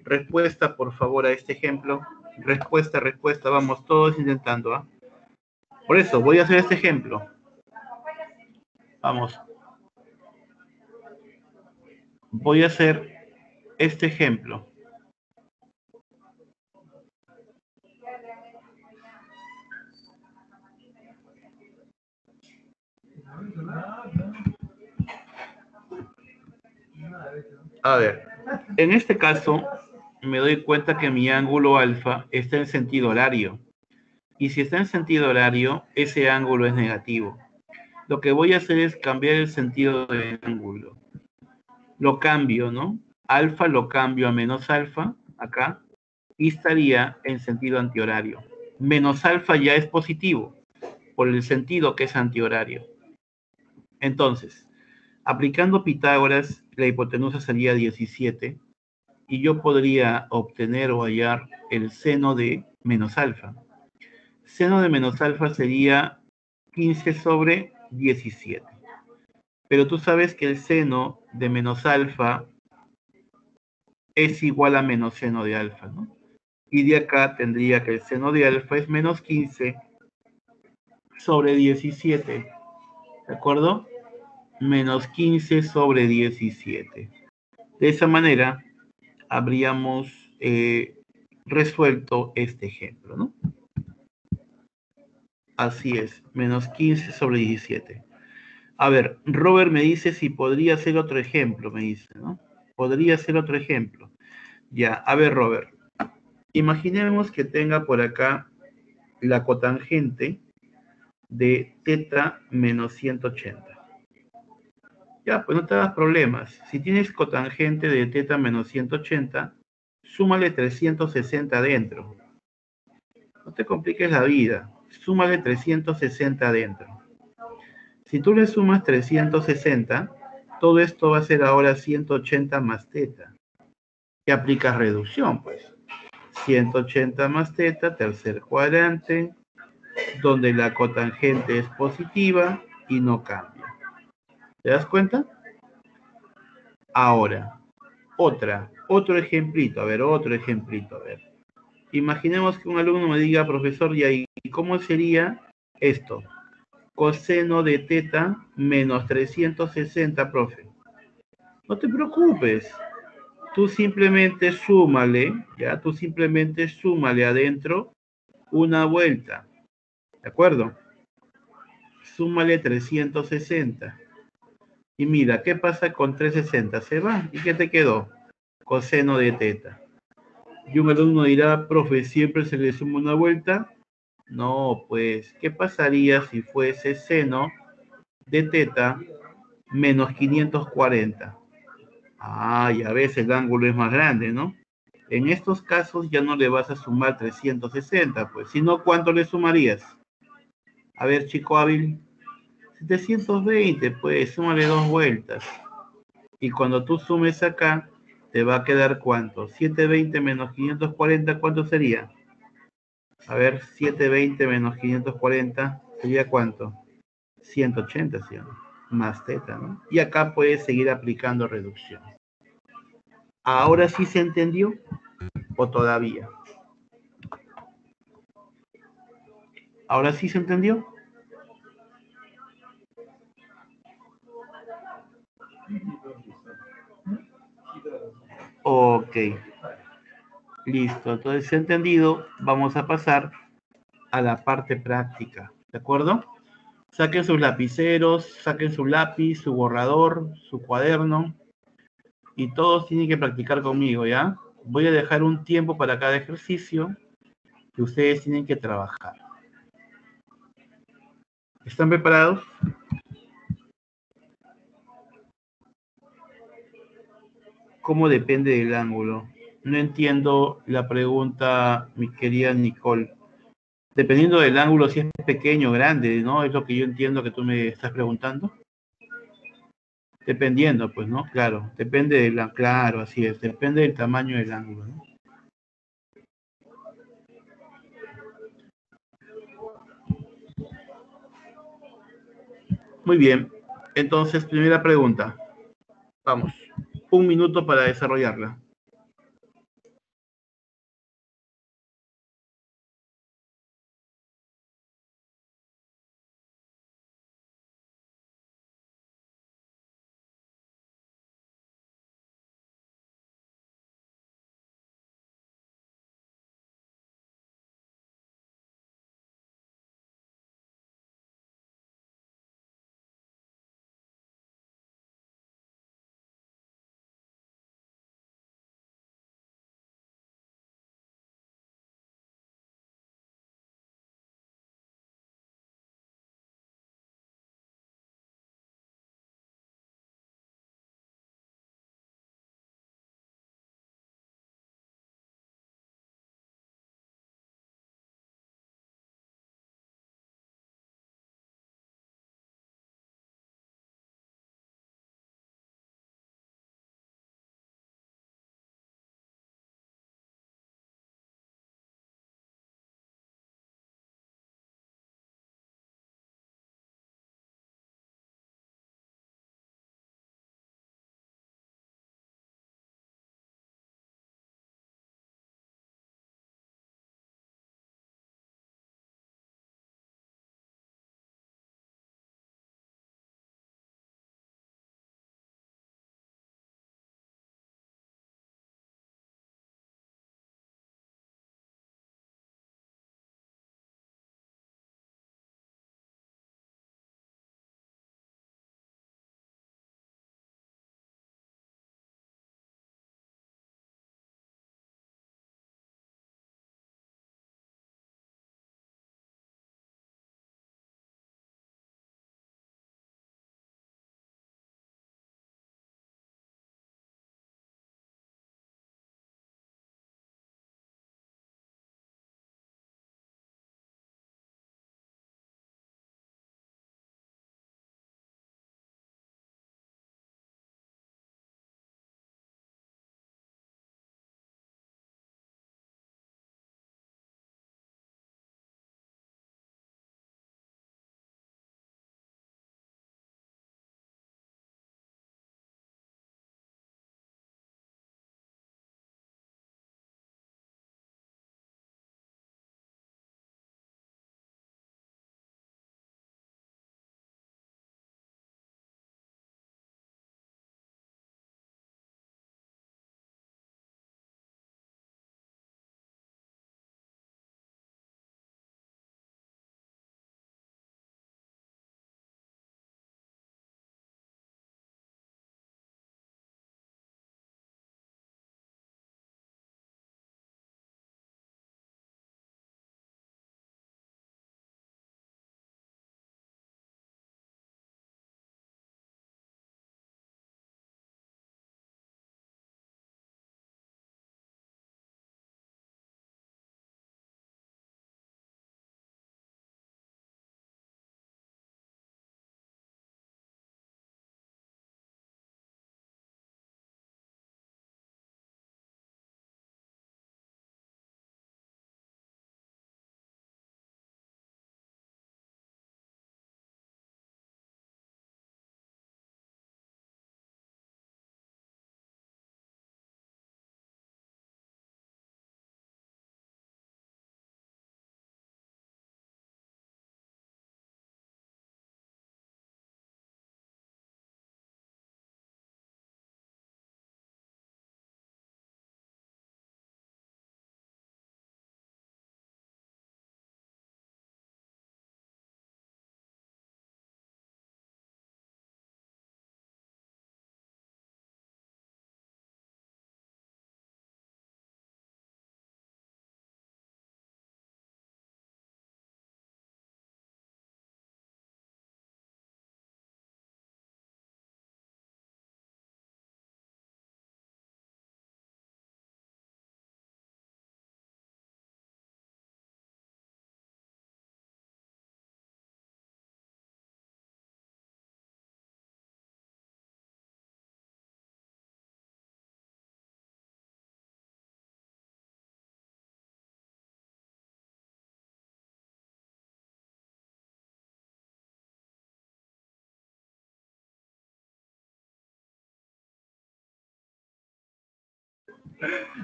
S1: Respuesta, por favor, a este ejemplo. Respuesta, vamos todos intentando, ¿ah? Por eso, voy a hacer este ejemplo. Vamos. Voy a hacer este ejemplo. A ver, en este caso me doy cuenta que mi ángulo alfa está en sentido horario. Y si está en sentido horario, ese ángulo es negativo. Lo que voy a hacer es cambiar el sentido del ángulo. Lo cambio, ¿no? Alfa lo cambio a menos alfa, acá, y estaría en sentido antihorario. Menos alfa ya es positivo, por el sentido que es antihorario. Entonces, aplicando Pitágoras, la hipotenusa sería 17, y yo podría obtener o hallar el seno de menos alfa. Seno de menos alfa sería 15 sobre 17. Pero tú sabes que el seno de menos alfa es igual a menos seno de alfa, ¿no? Y de acá tendría que el seno de alfa es menos 15 sobre 17, ¿de acuerdo? Menos 15 sobre 17. De esa manera habríamos resuelto este ejemplo, ¿no? Así es, menos 15 sobre 17. A ver, Robert me dice si podría hacer otro ejemplo, me dice, ¿no? Podría ser otro ejemplo. Ya, a ver, Robert. Imaginemos que tenga por acá la cotangente de teta menos 180. Ya, pues no te hagas problemas. Si tienes cotangente de teta menos 180, súmale 360 adentro. No te compliques la vida. Súmale 360 adentro. Si tú le sumas 360, todo esto va a ser ahora 180 más teta. Y aplicas reducción, pues. 180 más teta, tercer cuadrante, donde la cotangente es positiva y no cambia. ¿Te das cuenta? Ahora, otro ejemplito, a ver, otro ejemplito, a ver. Imaginemos que un alumno me diga, profesor, ¿y cómo sería esto? Coseno de teta menos 360, profe. No te preocupes, tú simplemente súmale, ya, tú simplemente súmale adentro una vuelta, ¿de acuerdo? Súmale 360. Y mira, ¿qué pasa con 360? Se va. ¿Y qué te quedó? Coseno de teta. Y un alumno dirá, profe, ¿siempre se le suma una vuelta? No, pues, ¿qué pasaría si fuese seno de teta menos 540? Ah, ya ves, el ángulo es más grande, ¿no? En estos casos ya no le vas a sumar 360, pues, sino ¿cuánto le sumarías? A ver, chico hábil, 720, pues, súmale dos vueltas. Y cuando tú sumes acá, te va a quedar ¿cuánto? 720 menos 540, ¿cuánto sería? A ver, 720 menos 540 sería ¿cuánto? 180, ¿sí? Más teta, ¿no? Y acá puedes seguir aplicando reducción. ¿Ahora sí se entendió o todavía? ¿Ahora sí se entendió? Ok, listo. Entonces, ¿se ha entendido? Vamos a pasar a la parte práctica, ¿de acuerdo? Saquen sus lapiceros, saquen su lápiz, su borrador, su cuaderno y todos tienen que practicar conmigo, ¿ya? Voy a dejar un tiempo para cada ejercicio que ustedes tienen que trabajar. ¿Están preparados? ¿Cómo depende del ángulo? No entiendo la pregunta, mi querida Nicole. Dependiendo del ángulo, si es pequeño o grande, ¿no? Es lo que yo entiendo que tú me estás preguntando. Dependiendo, pues, ¿no? Claro, depende de la, claro, así es, depende del tamaño del ángulo, ¿no? Muy bien. Entonces, primera pregunta. Vamos. Un minuto para desarrollarla.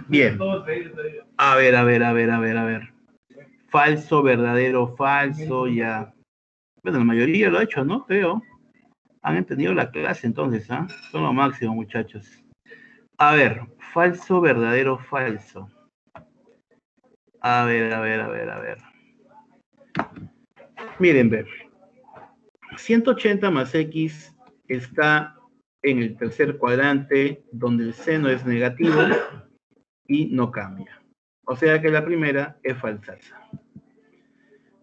S1: Bien. A ver, a ver, a ver, a ver, a ver. Falso, verdadero, falso, ya. Bueno, la mayoría lo ha hecho, ¿no? Creo. Han entendido la clase entonces, ¿ah? Son lo máximo, muchachos. A ver, falso, verdadero, falso. A ver, a ver, a ver, a ver. Miren, ver. 180 más X está en el tercer cuadrante donde el seno es negativo y no cambia. O sea que la primera es falsaza.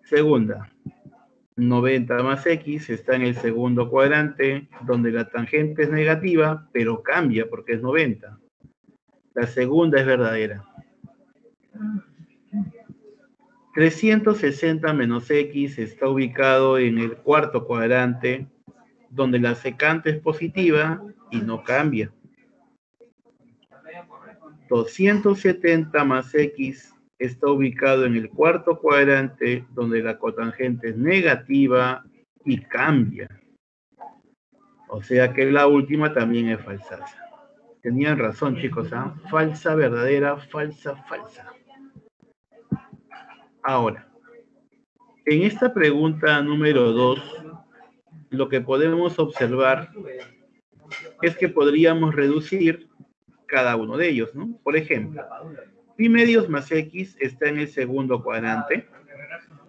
S1: Segunda, 90 más X está en el segundo cuadrante donde la tangente es negativa, pero cambia porque es 90. La segunda es verdadera. 360 menos X está ubicado en el cuarto cuadrante donde la secante es positiva y no cambia. 270 más X está ubicado en el cuarto cuadrante donde la cotangente es negativa y cambia. O sea que la última también es falsaza. Tenían razón, chicos, ¿ah? Falsa, verdadera, falsa, falsa. Ahora, en esta pregunta número 2, lo que podemos observar es que podríamos reducir cada uno de ellos, ¿no? Por ejemplo, pi medios más x está en el segundo cuadrante,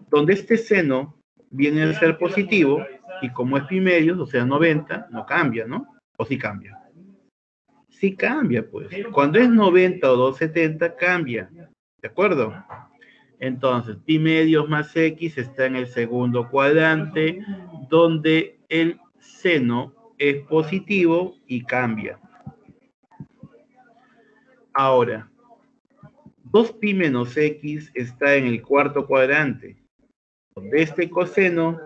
S1: donde este seno viene a ser positivo, y como es pi medios, o sea 90, no cambia, ¿no? ¿O sí cambia? Sí cambia, pues. Cuando es 90 o 270, cambia. ¿De acuerdo? Entonces, pi medios más x está en el segundo cuadrante, donde el seno es positivo y cambia. Ahora, 2pi menos x está en el cuarto cuadrante, donde este coseno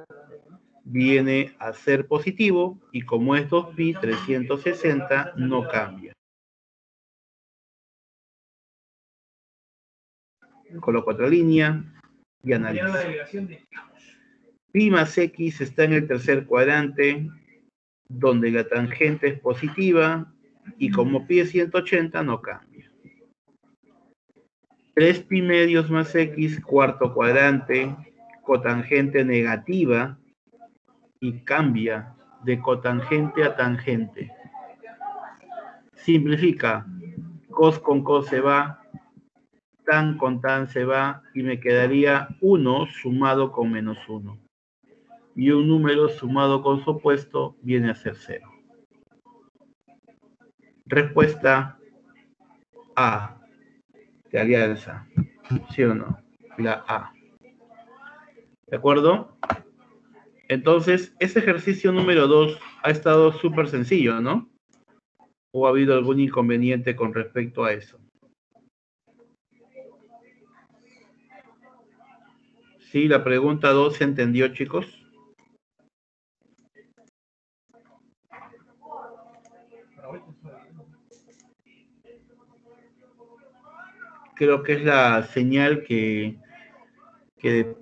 S1: viene a ser positivo y como es 2pi, 360 no cambia. Coloco otra línea y analizo. Pi más x está en el tercer cuadrante, donde la tangente es positiva y como pi es 180 no cambia. 3pi medios más x, cuarto cuadrante, cotangente negativa y cambia de cotangente a tangente. Simplifica, cos con cos se va, tan con tan se va y me quedaría 1 sumado con menos 1. Y un número sumado con su opuesto viene a ser 0. Respuesta A, de alianza. ¿Sí o no? La A. ¿De acuerdo? Entonces, ese ejercicio número 2 ha estado súper sencillo, ¿no? ¿O ha habido algún inconveniente con respecto a eso? Sí, la pregunta 2 se entendió, chicos. Creo que es la señal que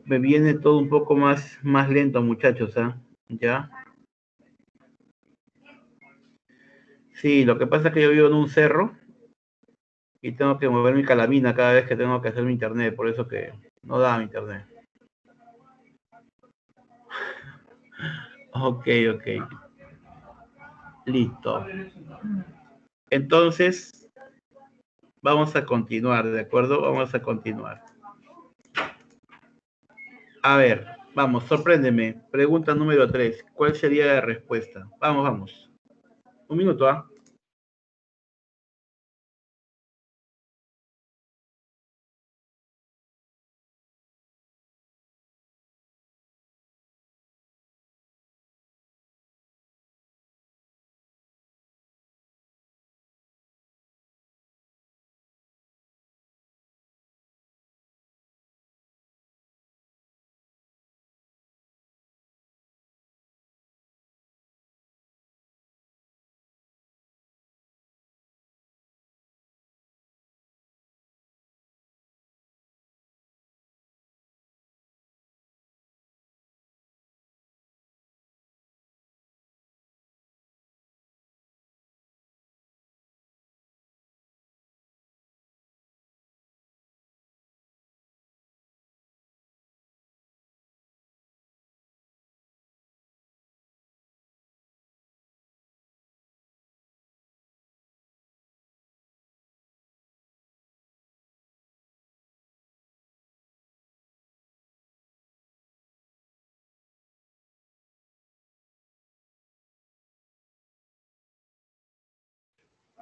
S1: me viene todo un poco más lento, muchachos, ¿ah? ¿Ya? Sí, lo que pasa es que yo vivo en un cerro y tengo que mover mi calamina cada vez que tengo que hacer mi internet, por eso que no da mi internet. Ok, ok. Listo. Entonces, vamos a continuar, ¿de acuerdo? Vamos a continuar. A ver, vamos, sorpréndeme. Pregunta número 3. ¿Cuál sería la respuesta? Vamos, vamos. Un minuto, ¿ah?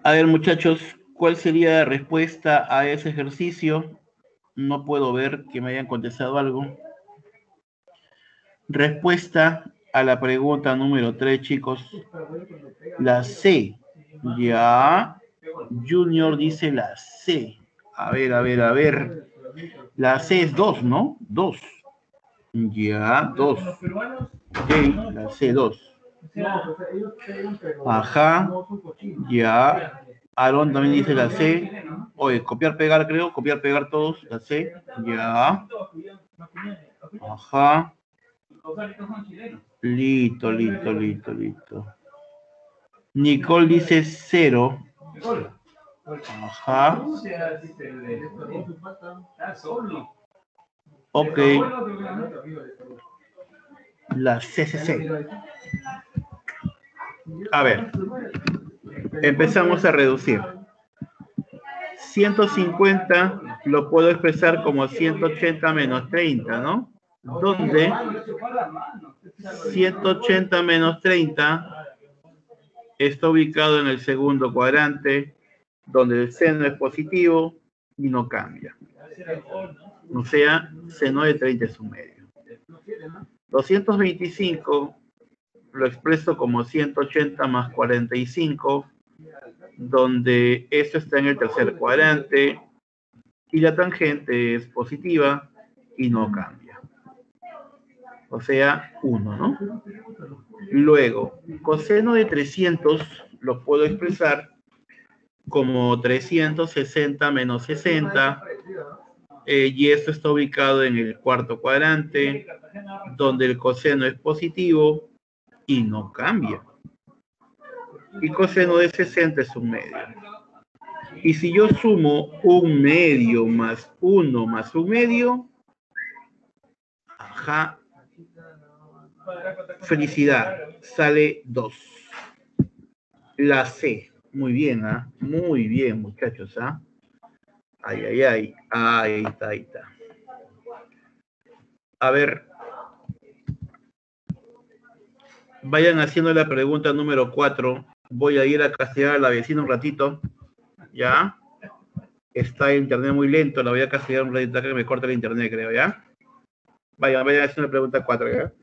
S1: A ver, muchachos, ¿cuál sería la respuesta a ese ejercicio? No puedo ver que me hayan contestado algo. Respuesta a la pregunta número 3, chicos. La C. Ya. Junior dice la C. A ver, a ver, a ver. La C es 2, ¿no? 2. Ya, 2. Ok, la C, 2. Ajá. Ya. Aaron también dice la C. Oye, copiar, pegar, creo. Copiar, pegar todos. La C. Ya. Ajá. Listo, listo, listo, listo. Nicole dice 0. Ajá. Ok. La CCC. A ver. Empezamos a reducir. 150 lo puedo expresar como 180 menos 30, ¿no? Donde 180 menos 30 está ubicado en el segundo cuadrante, donde el seno es positivo y no cambia. O sea, seno de 30 es un medio. 225 lo expreso como 180 más 45, donde esto está en el tercer cuadrante y la tangente es positiva y no cambia. O sea, 1, ¿no? Luego, coseno de 300 lo puedo expresar como 360 menos 60, y esto está ubicado en el cuarto cuadrante, donde el coseno es positivo y no cambia. Y coseno de 60 es un medio. Y si yo sumo un medio más 1 más un medio, ajá, felicidad, sale 2. La C. Muy bien, ¿ah? Muy bien, muchachos, ¿ah? Ay, ay, ay. Ahí está, ahí está. A ver. Vayan haciendo la pregunta número 4. Voy a ir a castigar a la vecina un ratito. ¿Ya? Está el internet muy lento. La voy a castigar un ratito que me corte el internet, creo, ¿ya? Vayan haciendo la pregunta 4, ¿ya?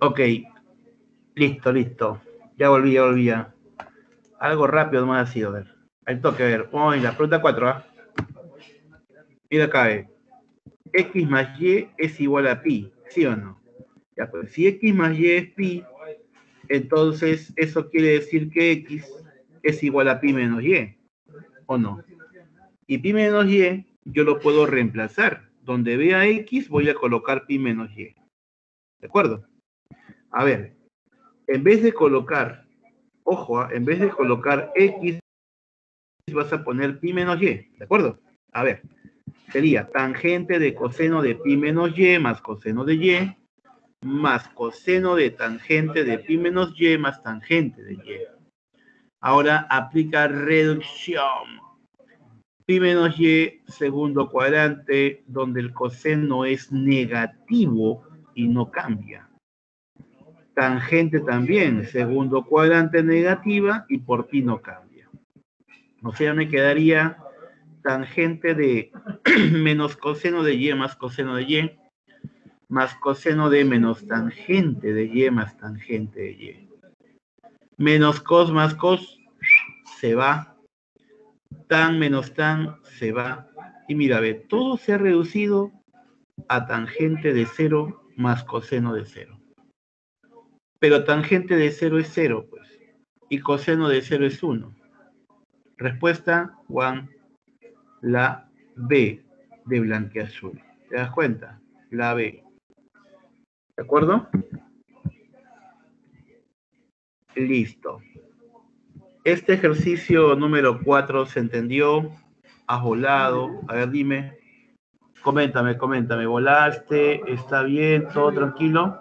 S1: Ok. Listo, listo. Ya volví, ya volví. Ya. Algo rápido nomás ha sido, a ver. Al toque, a ver. Oh, la pregunta 4, ¿ah? Mira acá, X más Y es igual a pi, ¿sí o no? Ya, pues si X más Y es pi, entonces eso quiere decir que X es igual a pi menos Y, ¿o no? Y pi menos Y yo lo puedo reemplazar. Donde vea X voy a colocar pi menos Y. ¿De acuerdo? A ver, en vez de colocar, ojo, en vez de colocar X vas a poner pi menos Y. ¿De acuerdo? A ver, sería tangente de coseno de pi menos Y más coseno de Y más coseno de tangente de pi menos Y más tangente de Y. Ahora aplica reducción. Pi menos Y, segundo cuadrante, donde el coseno es negativo y no cambia. Tangente también, segundo cuadrante negativa y por pi no cambia. O sea, me quedaría tangente de menos coseno de Y más coseno de Y, más coseno de menos tangente de Y más tangente de Y. Menos cos más cos se va. Tan menos tan se va. Y mira, ve, todo se ha reducido a tangente de 0 más coseno de 0. Pero tangente de 0 es 0, pues. Y coseno de 0 es 1. Respuesta, Juan, la B de blanqueazul. ¿Te das cuenta? La B. ¿De acuerdo? Listo. Este ejercicio número 4 se entendió. ¿Has volado? A ver, dime. Coméntame. ¿Volaste? ¿Está bien? ¿Todo tranquilo?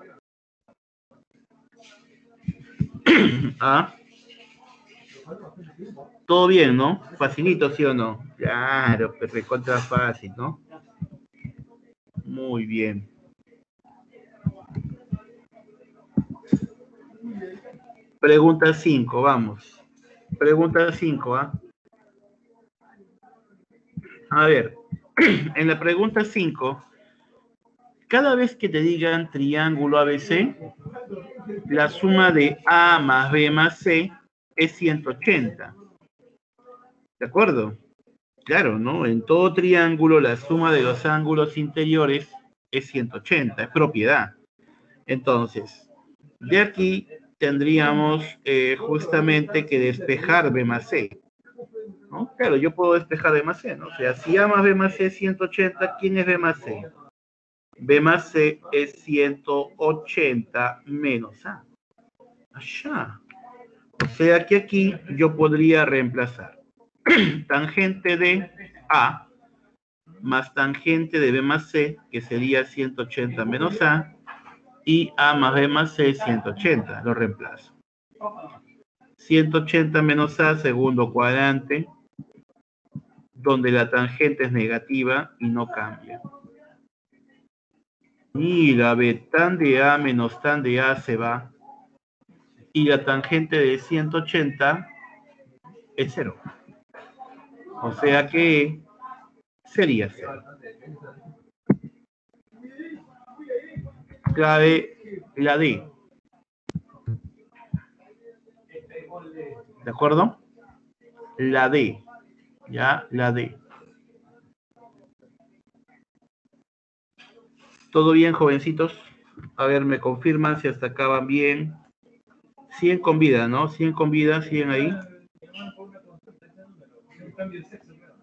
S1: ¿Ah? Todo bien, ¿no? Facilito, ¿sí o no? Claro, pero recontra fácil, ¿no? Muy bien. Pregunta 5, vamos. Pregunta 5, ¿ah? A ver, en la pregunta 5, cada vez que te digan triángulo ABC, la suma de A más B más C es 180. ¿De acuerdo? Claro, ¿no? En todo triángulo la suma de los ángulos interiores es 180, es propiedad. Entonces, de aquí tendríamos justamente que despejar B más C, ¿no? Claro, yo puedo despejar B más C, ¿no? O sea, si A más B más C es 180, ¿quién es B más C? B más C es 180 menos A. Allá. O sea que aquí yo podría reemplazar tangente de A más tangente de B más C, que sería 180 menos A, y A más B más C, 180. Lo reemplazo. 180 menos A, segundo cuadrante, donde la tangente es negativa y no cambia. Y la B tan de A menos tan de A se va. Y la tangente de 180 es 0. O sea que sería 0. Clave la D. ¿De acuerdo? La D. Ya, la D. ¿Todo bien, jovencitos? A ver, me confirman si hasta acá van bien. 100 con vida, ¿no? 100 con vida, 100 ahí.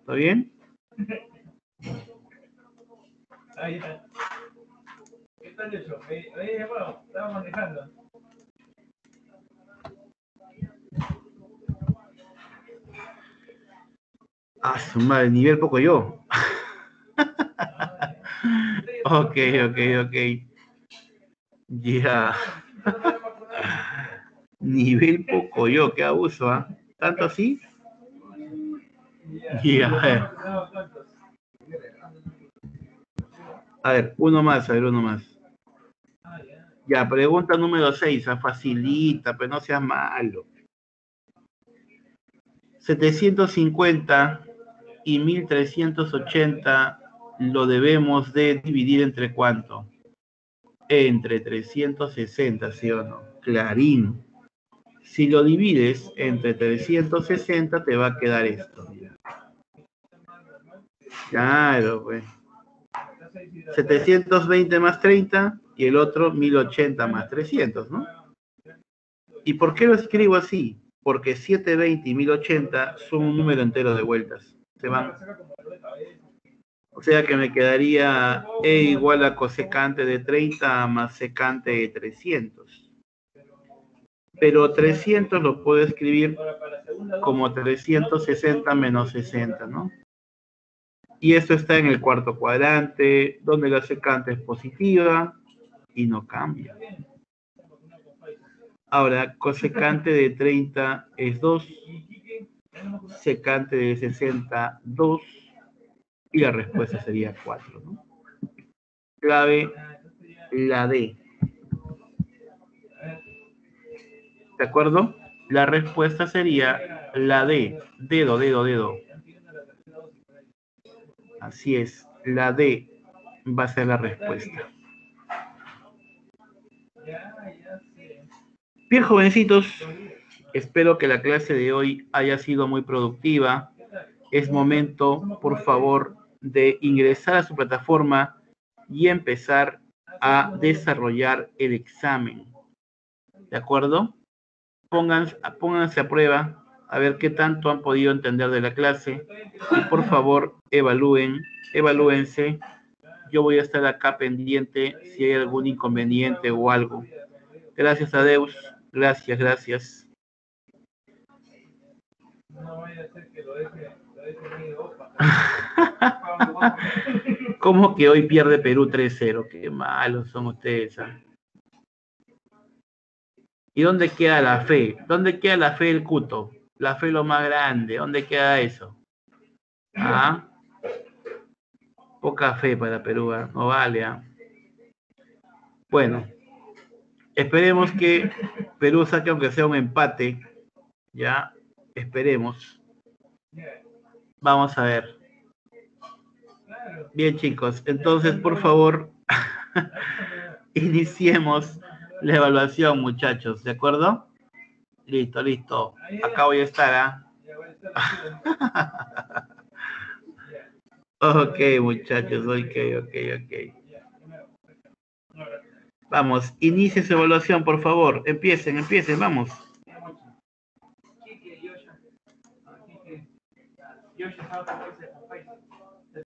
S1: ¿Está bien? Ahí está. ¿Qué tal eso? Bueno, estaba manejando. Ah, su madre, nivel poco yo. Ok. Ya. Nivel poco yo, qué abuso, ¿ah? ¿Tanto así? Ya. A ver, uno más. Ya, pregunta número 6, facilita, pero no seas malo. 750 y 1380 lo debemos de dividir entre ¿cuánto? Entre 360, ¿sí o no? Clarín. Si lo divides entre 360 te va a quedar esto, mira. Claro, pues. 720 más 30 y el otro 1080 más 300, ¿no? ¿Y por qué lo escribo así? Porque 720 y 1080 son un número entero de vueltas. Se van. O sea que me quedaría E igual a cosecante de 30 más secante de 300. Pero 300 lo puedo escribir como 360 menos 60, ¿no? Y esto está en el cuarto cuadrante, donde la secante es positiva y no cambia. Ahora, cosecante de 30 es 2, secante de 60, 2, y la respuesta sería 4, ¿no? Clave, la D. ¿De acuerdo? La respuesta sería la D. Dedo. Así es, la D va a ser la respuesta. Bien, jovencitos, espero que la clase de hoy haya sido muy productiva. Es momento, por favor, de ingresar a su plataforma y empezar a desarrollar el examen. ¿De acuerdo? Pónganse a prueba a ver qué tanto han podido entender de la clase y por favor evalúense. Yo voy a estar acá pendiente si hay algún inconveniente o algo. Gracias a Deus, gracias. No vaya a ser que lo deje ¿Cómo que hoy pierde Perú 3-0? Qué malos son ustedes. ¿Y dónde queda la fe? ¿Dónde queda la fe del Cuto? La fe lo más grande. ¿Dónde queda eso? ¿Ah? Poca fe para Perú, ¿eh? No vale. Bueno, esperemos que Perú saque aunque sea un empate. Ya, esperemos. Vamos a ver. Bien, chicos, entonces, por favor, iniciemos la evaluación, muchachos, ¿de acuerdo? Listo. Acá voy a estar, Ok, muchachos, ok. Vamos, inicie su evaluación, por favor. Empiecen, vamos.